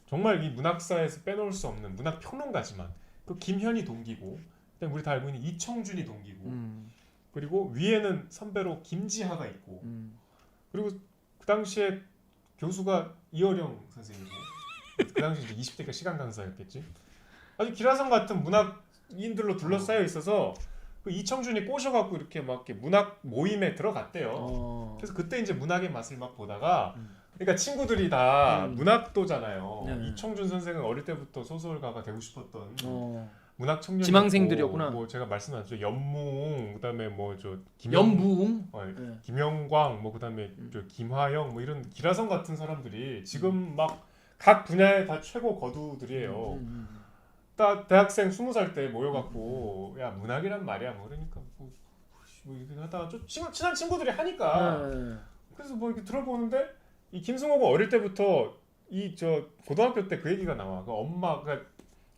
정말 이 문학사에서 빼놓을 수 없는 문학평론가지만 그 김현이 동기고 그다음에 우리 다 알고 있는 이청준이 동기고 그리고 위에는 선배로 김지하가 있고 그리고 그 당시에 교수가 이어령 선생이고 그 당시 이제 20대가 시간 강사였겠지. 아주 기라성 같은 문학인들로 둘러싸여 있어서 그 이청준이 꼬셔갖고 이렇게 막 이렇게 문학 모임에 들어갔대요. 그래서 그때 이제 문학의 맛을 막 보다가 그러니까 친구들이 다 문학도잖아요. 이청준 선생은 어릴 때부터 소설가가 되고 싶었던 문학 청년 지망생들이었구나. 뭐 제가 말씀드렸죠. 연무웅 그다음에 뭐 저 연부웅, 김영광 뭐 그다음에 저 김화영 뭐 이런 기라성 같은 사람들이 지금 막 각 분야에 다 최고 거두들이에요. 딱 대학생 20살 때 모여갖고 야 문학이란 말이야 뭐 그러니까 뭐 이렇게 하다가 좀 친한 친구들이 하니까 그래서 뭐 이렇게 들어보는데 이 김승옥은 어릴 때부터 이 저 고등학교 때 그 얘기가 나와. 그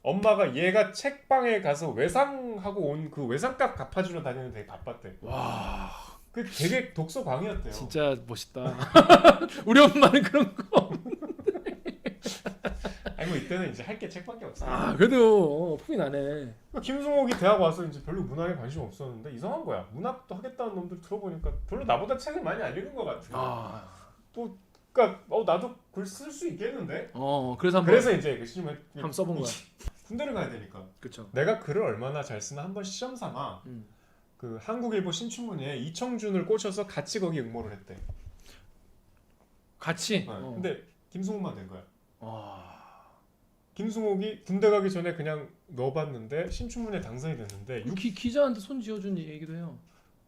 엄마가 얘가 책방에 가서 외상하고 온 그 외상값 갚아주러 다니는 되게 바빴대. 와 그 되게 독서 광이었대요. 진짜 멋있다. 우리 엄마는 그런 거. 아니 뭐 이때는 이제 할 게 책밖에 없어. 아 그래도 품이 나네. 김승옥이 대학 와서 이제 별로 문학에 관심 없었는데 이상한 거야. 문학도 하겠다는 놈들 들어보니까 별로 나보다 책을 많이 안 읽은 것 같아. 아. 그러니까 나도 글 쓸 수 있겠는데. 그래서 한번 그래서 이제 그 시험에 한번 써본 거야. 군대를 가야 되니까. 그렇죠. 내가 글을 얼마나 잘 쓰나 한번 시험 삼아 그 한국일보 신춘문예에 이청준을 꽂혀서 같이 거기 응모를 했대. 같이. 근데 김승옥만 된 거야. 와. 김승옥이 군대 가기 전에 그냥 넣어봤는데 신춘문예 당선이 됐는데 기자한테 손 지어준 얘기도 해요.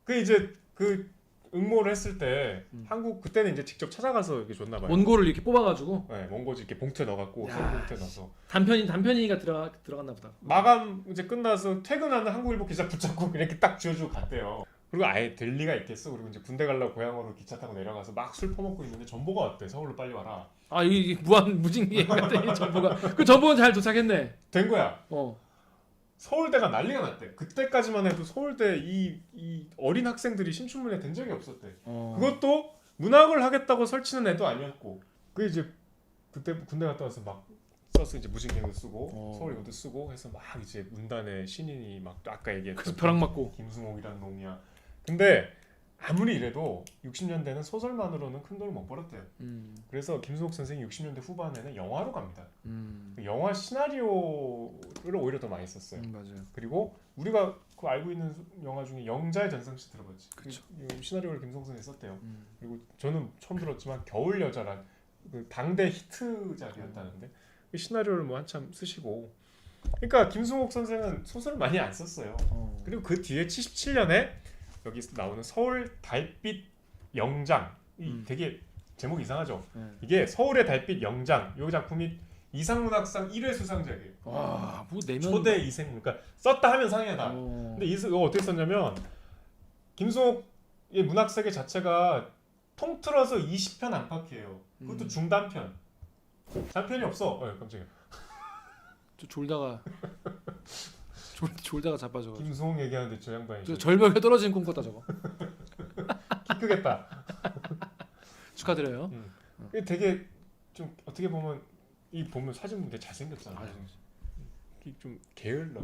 그 이제 그 응모를 했을 때 한국 그때는 이제 직접 찾아가서 이렇게 줬나 봐요. 원고를 이렇게 뽑아가지고 네, 원고지 이렇게 봉투에 넣어갖고 야. 선 봉투에 넣어서 단편이가 들어갔나 보다. 마감 이제 끝나서 퇴근하는 한국일보 기자 붙잡고 이렇게 딱 쥐어주고 갔대요. 그리고 아예 될 리가 있겠어. 그리고 이제 군대 가려고 고향으로 기차 타고 내려가서 막 술 퍼먹고 있는데 전보가 왔대. 서울로 빨리 와라. 아 이게 무진기 같은 이 정보가 그 정보는 잘 도착했네. 된 거야. 어. 서울대가 난리가 났대. 그때까지만 해도 서울대 이 어린 학생들이 신춘문예 된 적이 없었대. 그것도 문학을 하겠다고 설치는 애도 아니었고. 그 이제 그때 군대 갔다 와서 막 써서 이제 무진경도 쓰고 서울 이것도 쓰고 해서 막 이제 문단의 신인이 막 아까 얘기했던 그래서 벼락 맞고. 김승옥이라는 놈이야. 근데 아무리 이래도 60년대는 소설만으로는 큰 돈을 못 벌었대요. 그래서 김승옥 선생이 60년대 후반에는 영화로 갑니다. 영화 시나리오를 오히려 더 많이 썼어요. 맞아요. 그리고 우리가 그 알고 있는 영화 중에 영자의 전성시 들어봤지. 그쵸. 그 시나리오를 김승옥 선생이 썼대요. 그리고 저는 처음 들었지만 겨울 여자란 그 당대 히트작이었다는데 그 시나리오를 뭐 한참 쓰시고. 그러니까 김승옥 선생은 소설을 많이 안 썼어요. 그리고 그 뒤에 77년에 여기 나오는 서울 달빛 영장 되게 제목이 이상하죠. 이게 서울의 달빛 영장 이 작품이 이상문학상 1회 수상작이에요. 와, 뭐 내면 초대 이생 그러니까 썼다 하면 상이다. 근데 이거 어떻게 썼냐면 김승옥의 문학세계 자체가 통틀어서 20편 안팎이에요. 그것도 중단편. 단편이 없어. 깜짝이야. 저 졸다가 졸다가 자빠져. 김승옥 얘기하는데 저 양반이 저 절벽에 떨어진 꿈 꿨다 저거. 키 크겠다. 축하드려요. 이게 되게 좀 어떻게 보면 이 보면 사진 보면 되게 잘생겼잖아. 좀 게을러.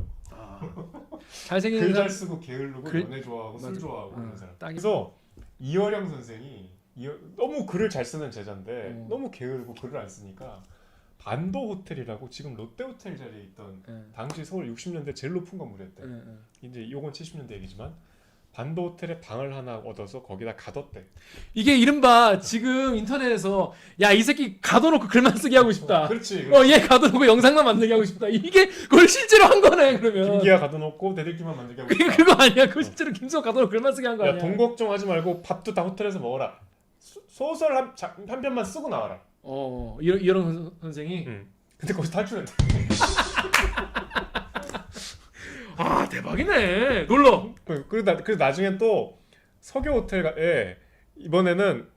잘생긴 글 사람. 잘 쓰고 게을르고 글- 연애 좋아하고 술 맞아. 좋아하고 그런 사람. 딱이- 그래서 이어령 선생이 너무 글을 잘 쓰는 제자인데 너무 게을고 글을 안 쓰니까 반도 호텔이라고 지금 롯데 호텔 자리에 있던 당시 서울 60년대 제일 높은 건물이었대. 이제 요건 70년대 얘기지만 반도 호텔에 방을 하나 얻어서 거기다 가뒀대. 이게 이른바 지금 인터넷에서 야 이 새끼 가둬놓고 글만 쓰게 하고 싶다. 그렇지. 얘 가둬놓고 영상만 만들게 하고 싶다. 이게 그걸 실제로 한 거네 그러면. 김기아 가둬놓고 대들기만 만들게 하고 그게 싶다. 그거 아니야? 그거 실제로 김수호 가둬놓고 글만 쓰게 한 거 야, 아니야? 돈 걱정하지 말고 밥도 다 호텔에서 먹어라. 소설 한 편만 쓰고 나와라. 이런 선생이. 근데 거기서 탈출했대. 아 대박이네. 놀러. 그리고 나중엔 또 서교 호텔에 이번에는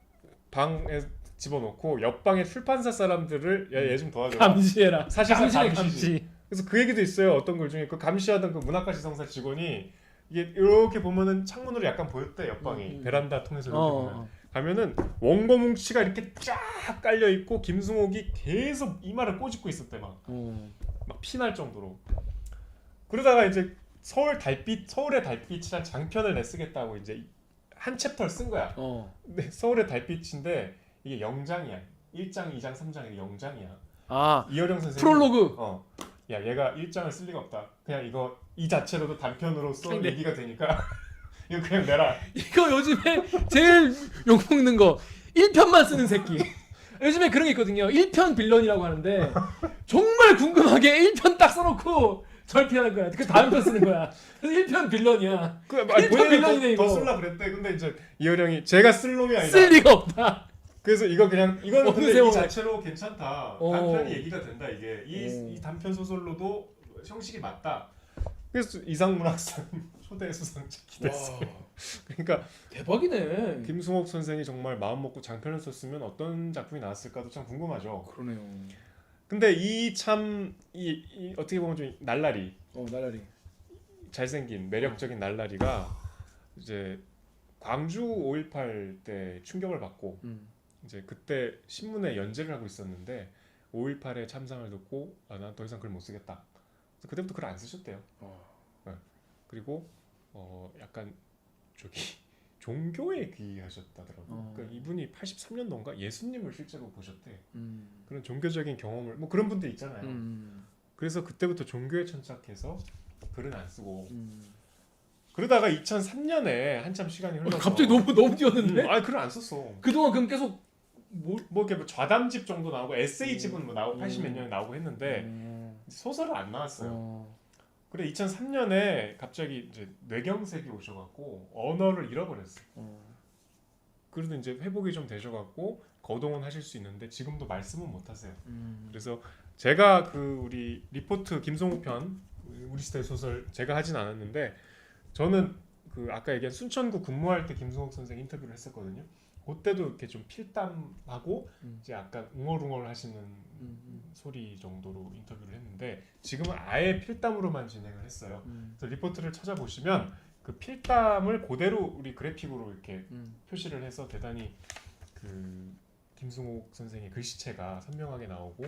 방에 집어넣고 옆방에 출판사 사람들을 얘 좀 도와줘. 감시해라. 사실상 감시네, 감시지. 그래서 그 얘기도 있어요. 어떤 글 중에 그 감시하던 그 문학과 지성사 직원이 이게 이렇게 보면은 창문으로 약간 보였대 옆방이 베란다 통해서 이렇게 보면 가면은 원고 뭉치가 이렇게 쫙 깔려 있고 김승옥이 계속 이마를 꼬집고 있었대 막 피날 정도로. 그러다가 이제 서울의 달빛이란 장편을 내쓰겠다고 이제 한 챕터를 쓴 거야. 근데 서울의 달빛인데 이게 영장이야. 1장, 2장, 3장 영장이야. 이어령 선생님 프롤로그. 야 얘가 1장을 쓸 리가 없다. 그냥 이 자체로도 단편으로서 얘기가 되니까 이거 그냥 내라. 이거 요즘에 제일 욕먹는 거 1편만 쓰는 새끼. 요즘에 그런 게 있거든요. 1편 빌런이라고 하는데 정말 궁금하게 1편 딱 써놓고 절피하는 거야. 그 다음 편 쓰는 거야. 그래서 1편 빌런이야. 1편 빌런이네 이거. 더 쓸라 그랬대. 근데 이제 이어령이 제가 쓸 놈이 아니다. 쓸 리가 없다. 그래서 이거는 근데 세월에. 이 자체로 괜찮다. 단편이 얘기가 된다 이게. 이 단편 소설로도 형식이 맞다. 그래서 이상문학상 초대 수상작이 됐어요. 와, 그러니까 대박이네. 김승옥 선생이 정말 마음 먹고 장편을 썼으면 어떤 작품이 나왔을까도 참 궁금하죠. 그러네요. 근데 이 어떻게 보면 좀 날라리 날라리. 잘생긴 매력적인 날라리가 이제 광주 5.18 때 충격을 받고 이제 그때 신문에 연재를 하고 있었는데 5.18의 참상을 듣고 난 더 이상 글 못 쓰겠다. 그래서 그때부터 글 안 쓰셨대요. 네. 그리고 약간 저기 종교에 귀하셨다더라고. 그러니까 이분이 83년도인가 예수님을 실제로 보셨대. 그런 종교적인 경험을 뭐 그런 분들 있잖아요. 그래서 그때부터 종교에 천착해서 글은 안 쓰고 그러다가 2003년에 한참 시간이 흘러서 갑자기 너무 뛰었는데? 글을 안 썼어. 그동안 그럼 계속 뭐 이렇게 뭐 좌담집 정도 나오고 에세이집은 뭐 나오고 80 몇 년에 나오고 했는데 소설은 안 나왔어요. 그래 2003년에 갑자기 이제 뇌경색이 오셔갖고 언어를 잃어버렸어요. 그래도 이제 회복이 좀 되셔갖고 거동은 하실 수 있는데 지금도 말씀은 못 하세요. 그래서 제가 그 우리 리포트 김성욱 편 우리 시대 소설 제가 하진 않았는데 저는 그 아까 얘기한 순천구 근무할 때 김성욱 선생 인터뷰를 했었거든요. 그때도 이렇게 좀 필담하고 이제 약간 웅얼웅얼 하시는 소리 정도로 인터뷰를 했는데 지금은 아예 필담으로만 진행을 했어요. 그래서 리포트를 찾아보시면 그 필담을 그대로 우리 그래픽으로 이렇게 표시를 해서 대단히 그 김승옥 선생의 글씨체가 선명하게 나오고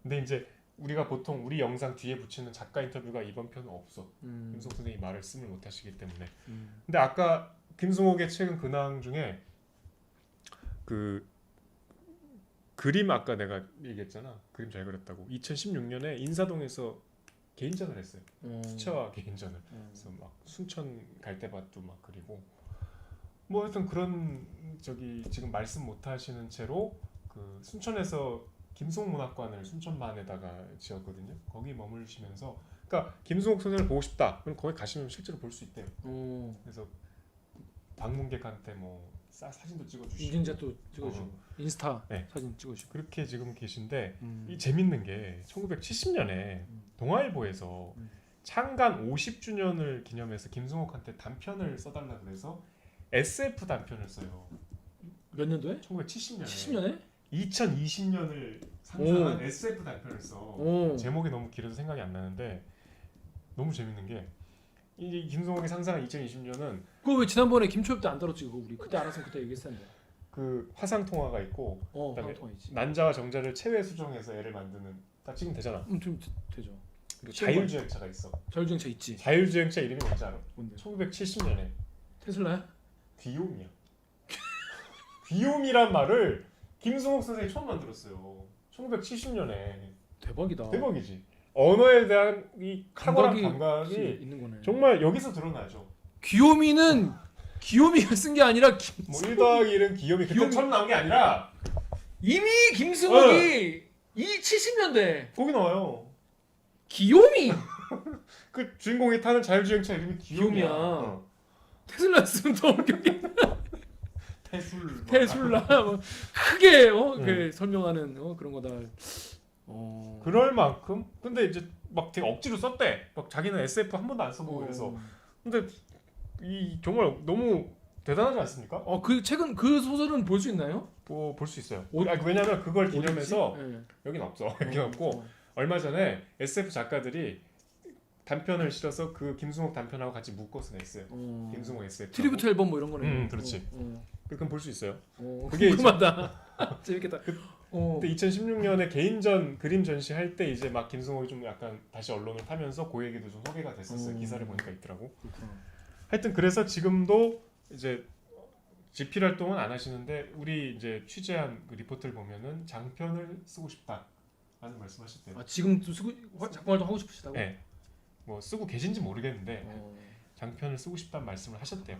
근데 이제 우리가 보통 우리 영상 뒤에 붙이는 작가 인터뷰가 이번 편은 없어. 김승옥 선생이 말을 쓰을 못하시기 때문에. 근데 아까 김승옥의 최근 근황 중에 그 그림 아까 내가 얘기했잖아. 그림 잘 그렸다고. 2016년에 인사동에서 개인전을 했어요. 수채화 개인전을. 그래서 막 순천 갈대밭도 막 그리고 뭐 하여튼 그런 저기 지금 말씀 못 하시는 채로 그 순천에서 김송문학관을 순천만에다가 지었거든요. 거기 머물시면서 그러니까 김승옥 선생을 보고 싶다. 그럼 거기 가시면 실제로 볼 수 있대요. 그래서 방문객한테 뭐 사진도 찍어주시고 인증자 또 찍어주고 인스타 네. 사진 찍어주고 그렇게 지금 계신데 이 재밌는 게 1970년에 동아일보에서 창간 50주년을 기념해서 김승옥한테 단편을 써달라 그래서 SF 단편을 써요. 몇 년도에? 1970년에 70년에? 2020년을 상상한 SF 단편을 써. 제목이 너무 길어서 생각이 안 나는데 너무 재밌는 게 이 김승옥이 상상한 2020년은 그거 왜 지난번에 김초엽 때 안 다뤘지 그거 우리 그때 알았으면 그때 얘기했을 텐데. 그 화상 통화가 있고 그다음에 화상통화 있지. 난자와 정자를 체외 수정해서 애를 만드는 딱 지금 되잖아. 좀 되죠. 그리고 자율주행차가 있어. 자율주행차 있지. 자율주행차 이름이 뭔지 알아? 뭔데? 1970년에 테슬라야? 귀요미야. 귀요미란 말을 김승옥 선생이 처음 만들었어요. 1970년에. 대박이다. 대박이지. 언어에 대한 이 탁월한 감각이 있는 거네. 정말 여기서 드러나죠. 귀요미는 귀요미가 쓴 게 아니라 뭐 1+1은 귀요미 그때 처음 나온 게 아니라 이미 김승옥이 이 70년대 거기 나와요. 귀요미 그 주인공이 타는 자율주행차 이름이 귀요미야. 귀요미야. 테슬라 쓰면 더 웃겨. 테슬라 뭐 크게 그 설명하는 그런 거다. 그럴 만큼 근데 이제 막 되게 억지로 썼대. 막 자기는 SF 한 번도 안 써보고 그래서 근데 이 정말 너무 대단하지 않습니까? 그 책은 그 소설은 볼 수 있나요? 뭐 볼 수 있어요. 왜냐면 그걸 기념해서 네. 여긴 없어. 여긴 없고 얼마 전에 SF 작가들이 단편을 실어서 그 김승옥 단편하고 같이 묶어서 냈어요. 김승옥 SF 트리뷰트 앨범 뭐 이런 거네. 그렇지. 그건 볼 수 있어요. 그게 궁금하다. 재밌겠다. 근데 2016년에 개인전 그림 전시할 때 이제 막 김승옥이 좀 약간 다시 언론을 타면서 그 얘기도 좀 소개가 됐었어요. 기사를 보니까 있더라고. 그렇구나. 하여튼 그래서 지금도 이제 집필 활동은 안 하시는데 우리 이제 취재한 그 리포트를 보면은 장편을 쓰고 싶다라는 말씀하셨대요. 지금도 작품 활동 하고 싶으시다고? 네. 뭐 쓰고 계신지 모르겠는데 장편을 쓰고 싶다는 말씀을 하셨대요.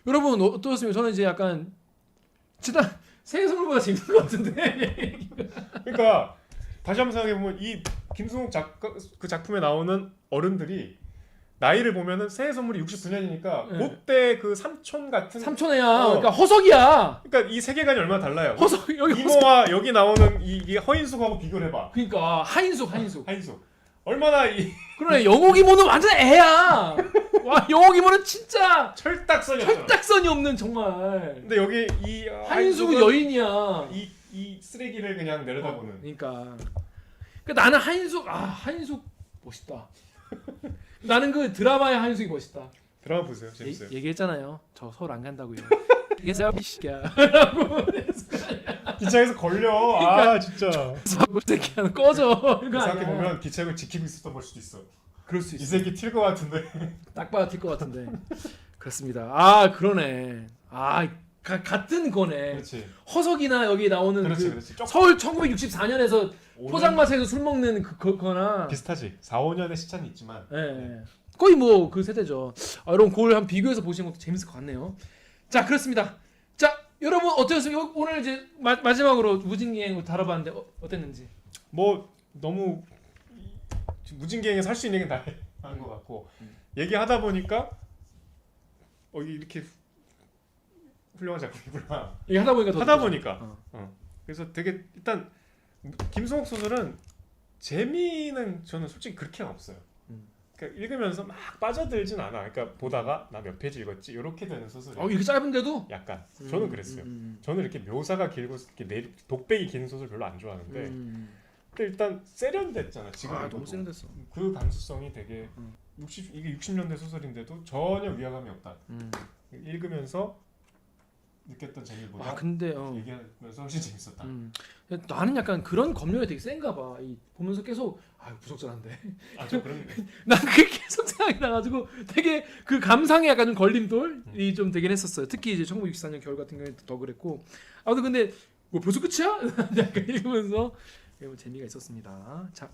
여러분 어떠셨습니까? 저는 이제 약간 지난 새해 선물보다 재밌는 것 같은데. 그러니까 다시 한번 생각해 보면 이 김승옥 작가 그 작품에 나오는 어른들이 나이를 보면은 새해 선물이 69년이니까 네. 그때 그 삼촌 같은 삼촌애야. 그러니까 허석이야. 그러니까 이 세계관이 얼마나 달라요. 허석 여기 이모와 여기 나오는 이 허인숙하고 비교를 해봐. 그러니까 하인숙. 하인숙. 얼마나 이 그러네. 영옥이모는 완전 애야. 와 영옥이모는 진짜 철딱선이었잖아. 철딱선이 없는 정말. 근데 여기 이 한숙은 한숙은 여인이야. 이 쓰레기를 그냥 내려다보는. 그러니까 나는 한숙 멋있다. 나는 그 드라마의 한숙이 멋있다. 드라마 보세요. 재밌어요. 얘기했잖아요. 저 서울 안 간다고요. 얘기했어요. 이씨야. 기차에서 걸려. 그러니까 아 진짜. 사고 새끼야 꺼져. 이거 생각해 아니야. 보면 기차역을 지키고 있었던 걸 수도 있어. 그럴 수 이 있어. 새끼 튈 것 같은데. 딱 봐도 튈 것 같은데. 그렇습니다. 아 그러네. 아 같은 거네. 그렇지. 허석이나 여기 나오는 그렇지. 그 그렇지. 조금 서울 1964년에서 5년 포장마차에서 술 먹는 그거나 비슷하지. 4, 5년의 시차는 있지만. 예. 거의 뭐 그 세대죠. 여러분 그걸 한번 비교해서 보시는 것도 재밌을 것 같네요. 자 그렇습니다. 자 여러분 어떠셨습니까? 오늘 이제 마지막으로 무진기행 다뤄봤는데 어땠는지. 뭐 너무 무진기행에서 할 수 있는 게 다 한 것 같고 얘기하다 보니까 이렇게 훌륭한 작품이구나. 이게 하다 보니까 더 하다 느껴져. 보니까. 그래서 되게 일단 김승옥 소설은 재미는 저는 솔직히 그렇게 없어요. 그러니까 읽으면서 막 빠져들진 않아. 그러니까 보다가 나 몇 페이지 읽었지 이렇게 되는 소설이에요. 이렇게 짧은데도 약간 저는 그랬어요. 저는 이렇게 묘사가 길고 이렇게 독백이 긴 소설 별로 안 좋아하는데 근데 일단 세련됐잖아. 지금 너무 읽어도. 세련됐어. 그 감수성이 되게 이게 60년대 소설인데도 전혀 위화감이 없다. 읽으면서 느꼈던 재미보다 근데 얘기하면서 훨씬 재밌었다. 나는 약간 그런 검열이 되게 센가 봐. 보면서 계속 부적절한데. 저 그런 난 그게 계속 생각이 나가지고 되게 그 감상에 약간 좀 걸림돌이 좀 되긴 했었어요. 특히 이제 1964년 겨울 같은 경우에 더 그랬고. 아무튼 근데 뭐 벌써 끝이야? 약간 읽으면서 재미가 있었습니다. 자,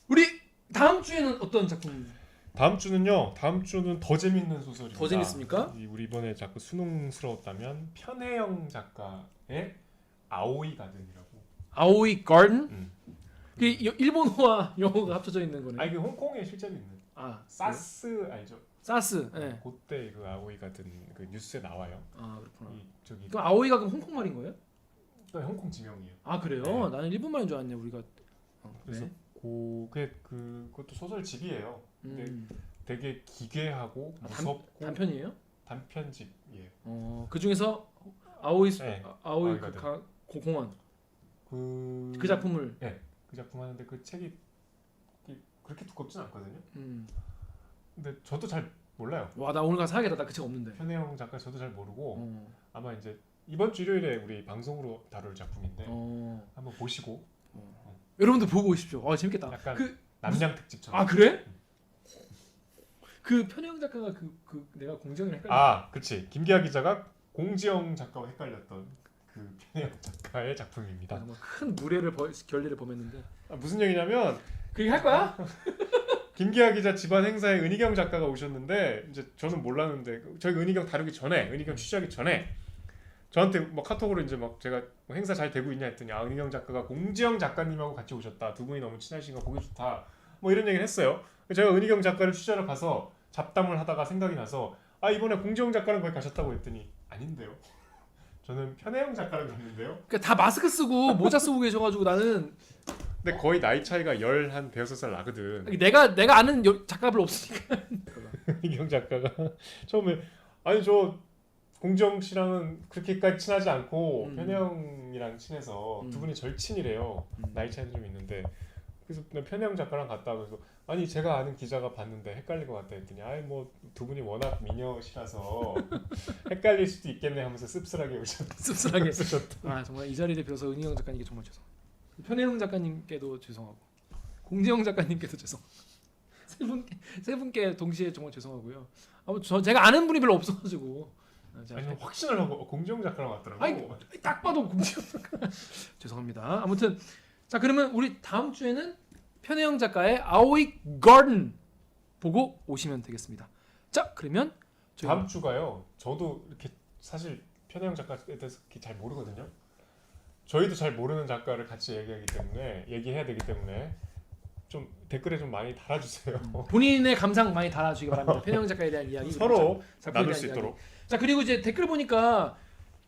우리 다음 주에는 어떤 작품? 다음 주는 더 재밌는 소설입니다. 더 재밌습니까? 우리 이번에 자꾸 수능스러웠다면 편혜영 작가의 아오이 가든이라고. 아오이 가든? 그 일본어와 영어가 합쳐져 있는 거네. 아니 그 홍콩에 실제로 있는. 사스 알죠? 사스. 예. 그때 그 아오이 가든 그 뉴스에 나와요. 그렇구나. 저기 그럼 아오이가 그럼 홍콩 말인 거예요? 또 홍콩 지명이에요. 그래요? 네. 나는 일본 말인 줄 알았네. 우리가. 그래서 그것도 소설집이에요. 근데 되게 기괴하고 무섭고 단편이에요? 단편집이에요. 그 중에서 아오이 네. 아오이 가든. 공원 그 작품을 그 작품 하는데 그 책이 그렇게 두껍진 않거든요. 근데 저도 잘 몰라요. 와 나 오늘 가서 사야겠다. 나 그 책 없는데. 편혜영 작가 저도 잘 모르고 아마 이제 이번 주 일요일에 우리 방송으로 다룰 작품인데 한번 보시고 여러분도 보고 오십시오. 재밌겠다. 약간 그 남양 특집처럼. 그래? 그 편혜영 작가가 그 내가 공정을 헷갈려. 그렇지. 김기아 기자가 공지영 작가와 헷갈렸던 그 편혜영 작가의 작품입니다. 정말 큰 무례를 결례를 범했는데. 무슨 얘기냐면 그 얘기 할 거야? 김기아 기자 집안 행사에 은희경 작가가 오셨는데 이제 저는 몰랐는데 저희 은희경 다루기 전에 은희경 취재하기 전에 저한테 뭐 카톡으로 이제 막 제가 뭐 행사 잘 되고 있냐 했더니 은희경 작가가 공지영 작가님하고 같이 오셨다. 두 분이 너무 친하시니까 보기 좋다. 뭐 이런 얘기를 했어요. 제가 은희경 작가를 취재하러 가서 잡담을 하다가 생각이 나서 이번에 공지영 작가는 거기 가셨다고 했더니 아닌데요. 저는 편혜영 작가를 갔는데요. 그러니까 다 마스크 쓰고 모자 쓰고 계셔가지고 나는. 근데 거의 나이 차이가 한 대여섯 살 나거든. 내가 아는 작가 별로 없으니까. 은희경 작가가 처음에 저 공지영 씨랑은 그렇게까지 친하지 않고 편혜영이랑 친해서 두 분이 절친이래요. 나이 차이도 좀 있는데 그래서 편혜영 작가랑 갔다 그래서 제가 아는 기자가 봤는데 헷갈릴 것 같다 했더니 뭐 두 분이 워낙 미녀시라서 헷갈릴 수도 있겠네 하면서 씁쓸하게 오셨다. 씁쓸하게 쓰셨다. 정말 이 자리를 빌어서 은희영 작가님께 정말 죄송. 편혜영 작가님께도 죄송하고 공지영 작가님께도 죄송. 세 분께 동시에 정말 죄송하고요. 제가 아는 분이 별로 없어가지고. 확신을 하고 공지영 작가랑 왔더라고. 딱 봐도 공지영 작가. 죄송합니다. 아무튼 자 그러면 우리 다음 주에는 편혜영 작가의 아오이 가든 보고 오시면 되겠습니다. 자 그러면 다음 주가요. 저도 이렇게 사실 편혜영 작가에 대해서 잘 모르거든요. 저희도 잘 모르는 작가를 같이 얘기해야 되기 때문에 좀 댓글에 좀 많이 달아주세요. 본인의 감상 많이 달아주시기 바랍니다. 편혜영 작가에 대한 이야기 서로 작품에 나눌 대한 수 이야기. 있도록. 자 그리고 이제 댓글 보니까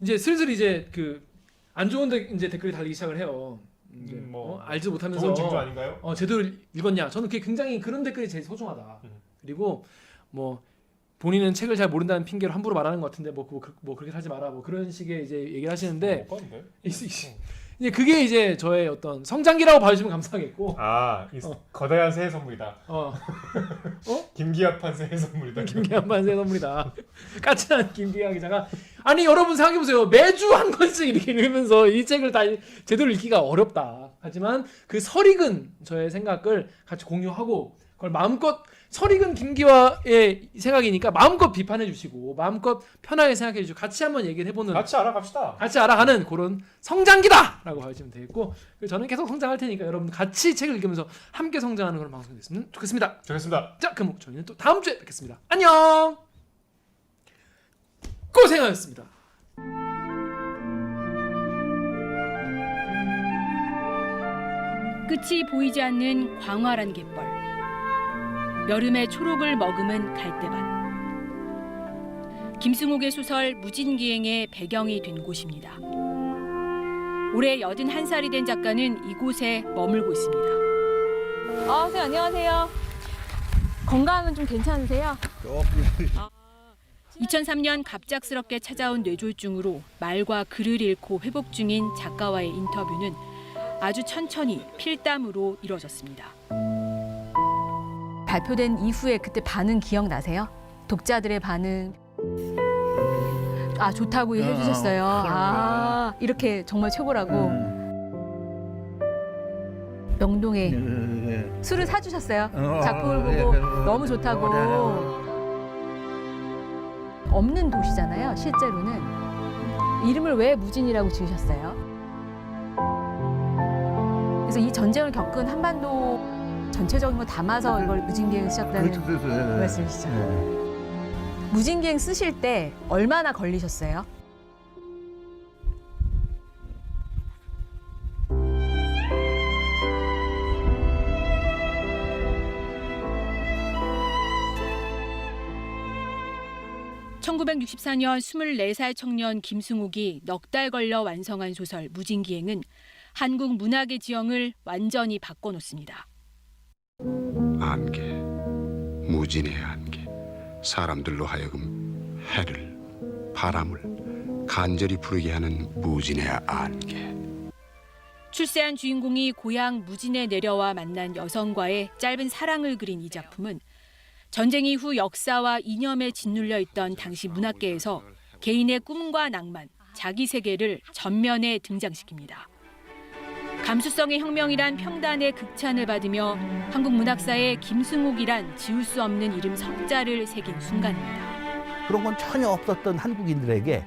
이제 슬슬 이제 그 안 좋은 이제 댓글이 달리기 시작을 해요. 이제, 뭐 알지 못하면서 좋은 징조 아닌가요? 제대로 읽었냐? 저는 그게 굉장히 그런 댓글이 제일 소중하다. 그리고 뭐 본인은 책을 잘 모른다는 핑계로 함부로 말하는 것 같은데 뭐 그렇게 하지 마라 뭐 그런 식의 이제 얘기를 하시는데 못 봤는데? 이제 그게 이제 저의 어떤 성장기라고 봐주시면 감사하겠고. 이 거대한 새해 선물이다. 김기합판 새해 선물이다. 김기한만 새 선물이다. 까칠한 김기한 기자가 아니 여러분 생각해 보세요. 매주 한 권씩 이렇게 읽으면서 이 책을 다 제대로 읽기가 어렵다. 하지만 그 설익은 저의 생각을 같이 공유하고 그걸 마음껏 설익은 김기화의 생각이니까 마음껏 비판해 주시고 마음껏 편하게 생각해 주시고 같이 한번 얘기를 해보는 같이 알아갑시다. 같이 알아가는 그런 성장기다라고 봐주시면 되겠고 저는 계속 성장할 테니까 여러분 같이 책을 읽으면서 함께 성장하는 그런 방송이 됐으면 좋겠습니다. 좋겠습니다. 자 그럼 저희는 또 다음 주에 뵙겠습니다. 안녕. 고생하셨습니다. 끝이 보이지 않는 광활한 갯벌. 여름의 초록을 머금은 갈대밭. 김승옥의 소설 무진기행의 배경이 된 곳입니다. 올해 81살이 된 작가는 이곳에 머물고 있습니다. 선생님 안녕하세요. 건강은 좀 괜찮으세요? 2003년 갑작스럽게 찾아온 뇌졸중으로 말과 글을 잃고 회복 중인 작가와의 인터뷰는 아주 천천히 필담으로 이루어졌습니다. 발표된 이후에 그때 반응 기억나세요? 독자들의 반응. 좋다고 해주셨어요. 이렇게 정말 최고라고. 명동에 술을 사주셨어요. 작품을 보고 너무 좋다고. 없는 도시잖아요, 실제로는. 이름을 왜 무진이라고 지으셨어요? 그래서 이 전쟁을 겪은 한반도 전체적인 걸 담아서 이걸 무진기행 쓰셨다는 말씀이시죠? 무진기행 쓰실 때 얼마나 걸리셨어요? (1964년) 24살 청년 김승옥이 넉 달 걸려 완성한 소설 무진기행은 한국 문학의 지형을 완전히 바꿔놓습니다. 안개, 무진의 안개, 사람들로 하여금 해를, 바람을 간절히 부르게 하는 무진의 안개. 출세한 주인공이 고향 무진에 내려와 만난 여성과의 짧은 사랑을 그린 이 작품은 전쟁 이후 역사와 이념에 짓눌려 있던 당시 문학계에서 개인의 꿈과 낭만, 자기 세계를 전면에 등장시킵니다. 감수성의 혁명이란 평단의 극찬을 받으며 한국 문학사에 김승옥이란 지울 수 없는 이름 석자를 새긴 순간입니다. 그런 건 전혀 없었던 한국인들에게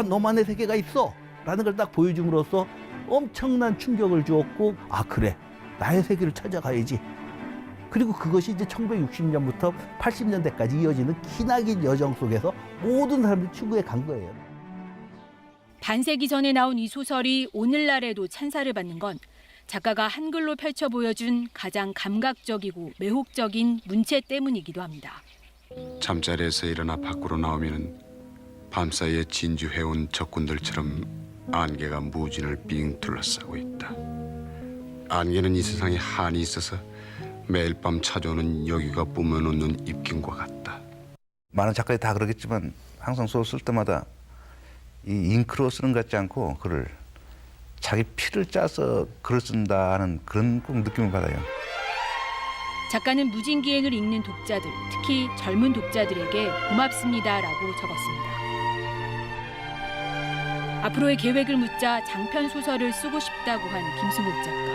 너만의 세계가 있어 라는 걸 딱 보여줌으로써 엄청난 충격을 주었고 그래 나의 세계를 찾아가야지. 그리고 그것이 이제 1960년부터 80년대까지 이어지는 기나긴 여정 속에서 모든 사람들이 추구해 간 거예요. 반세기 전에 나온 이 소설이 오늘날에도 찬사를 받는 건 작가가 한글로 펼쳐 보여준 가장 감각적이고 매혹적인 문체 때문이기도 합니다. 잠자리에서 일어나 밖으로 나오면 밤사이에 진주해온 적군들처럼 안개가 무진을 빙 둘러싸고 있다. 안개는 이 세상에 한이 있어서 매일 밤 찾아오는 여기가 뿜어놓는 입김과 같다. 많은 작가들이 다 그러겠지만 항상 소설 쓸 때마다 이 잉크로 쓰는 것 같지 않고 글을 자기 피를 짜서 글을 쓴다는 그런 꼭 느낌을 받아요. 작가는 무진기행을 읽는 독자들, 특히 젊은 독자들에게 고맙습니다라고 적었습니다. 앞으로의 계획을 묻자 장편 소설을 쓰고 싶다고 한 김승옥 작가.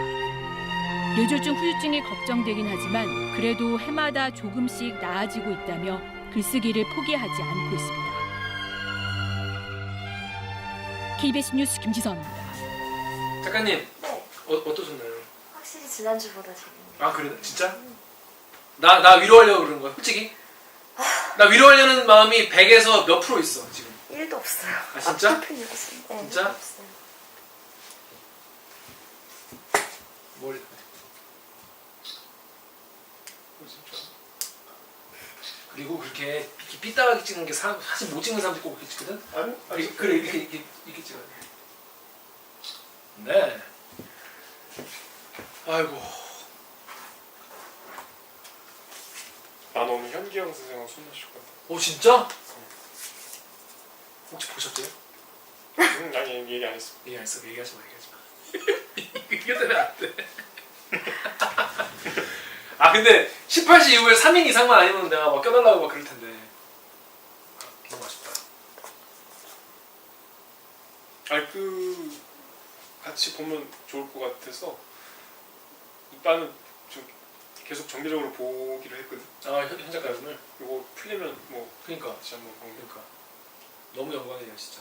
뇌졸중 후유증이 걱정되긴 하지만 그래도 해마다 조금씩 나아지고 있다며 글쓰기를 포기하지 않고 있습니다. KBS 뉴스 김지선입니다. 작가님 네. 어떠셨나요? 확실히 지난주보다 재밌네요. 그래 진짜? 나 위로하려고 그러는 거야 솔직히? 나 위로하려는 마음이 100에서 몇 프로 있어 지금? 1도 없어요. 진짜? 네, 진짜? 1도 없어요. 뭘? 그리고 그렇게 삐딱하게 찍는 게 사실 못 찍는 사람도 꼭 그렇게 찍거든? 그래 이렇게 찍어야 돼. 네. 아이고. 난 오늘 현기영 선생하고 술 마실 건데. 오 진짜? 혹시 보셨대요? 아니 얘기 안 했어. 얘기 안 했어. 얘기하지 마. 이게 때문에 안 돼. 아 근데 18시 이후에 3인 이상만 아니면 내가 막 껴달라고 막 그럴 텐데. 아, 너무 아쉽다. 아니 같이 보면 좋을 것 같아서 나는 좀 계속 정기적으로 보기로 했거든. 아 현작가요 오늘? 이거 풀리면 뭐 그러니까. 같이 한번 보면. 그러니까 너무 영광이네요 진짜.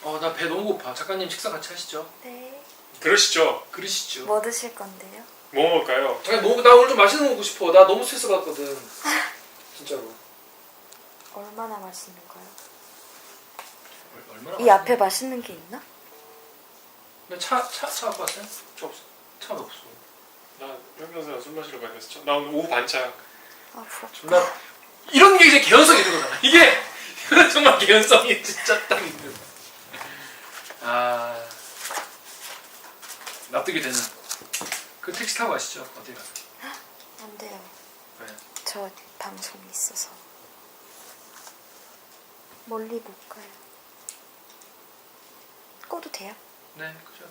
나 배 너무 고파. 작가님 식사 같이 하시죠. 네. 그러시죠. 그러시죠. 뭐 드실 건데요? 뭐 먹을까요? 아니 나 오늘 좀 맛있는 거 먹고 싶어. 나 너무 스트레스 받거든. 진짜로. 얼마나 맛있는 거요? 얼마나? 이 앞에 맛있는 게 있나? 근데 차 갖고 왔어요? 저 없어. 차가 없어. 나 현기영 선생랑 술 마시러 가야 돼서 나 오늘 오후 반차야. 아 부럽다. 존나 이런 게 이제 개연성이 있는 거잖아. 이거는 정말 개연성이 진짜 딱 있는. 아 납득이 되는. 그 택시 타고 가시죠. 어디 가서. 안 돼요. 왜? 저 방송이 있어서 멀리 못 가요. 꺼도 돼요? 네, 그죠.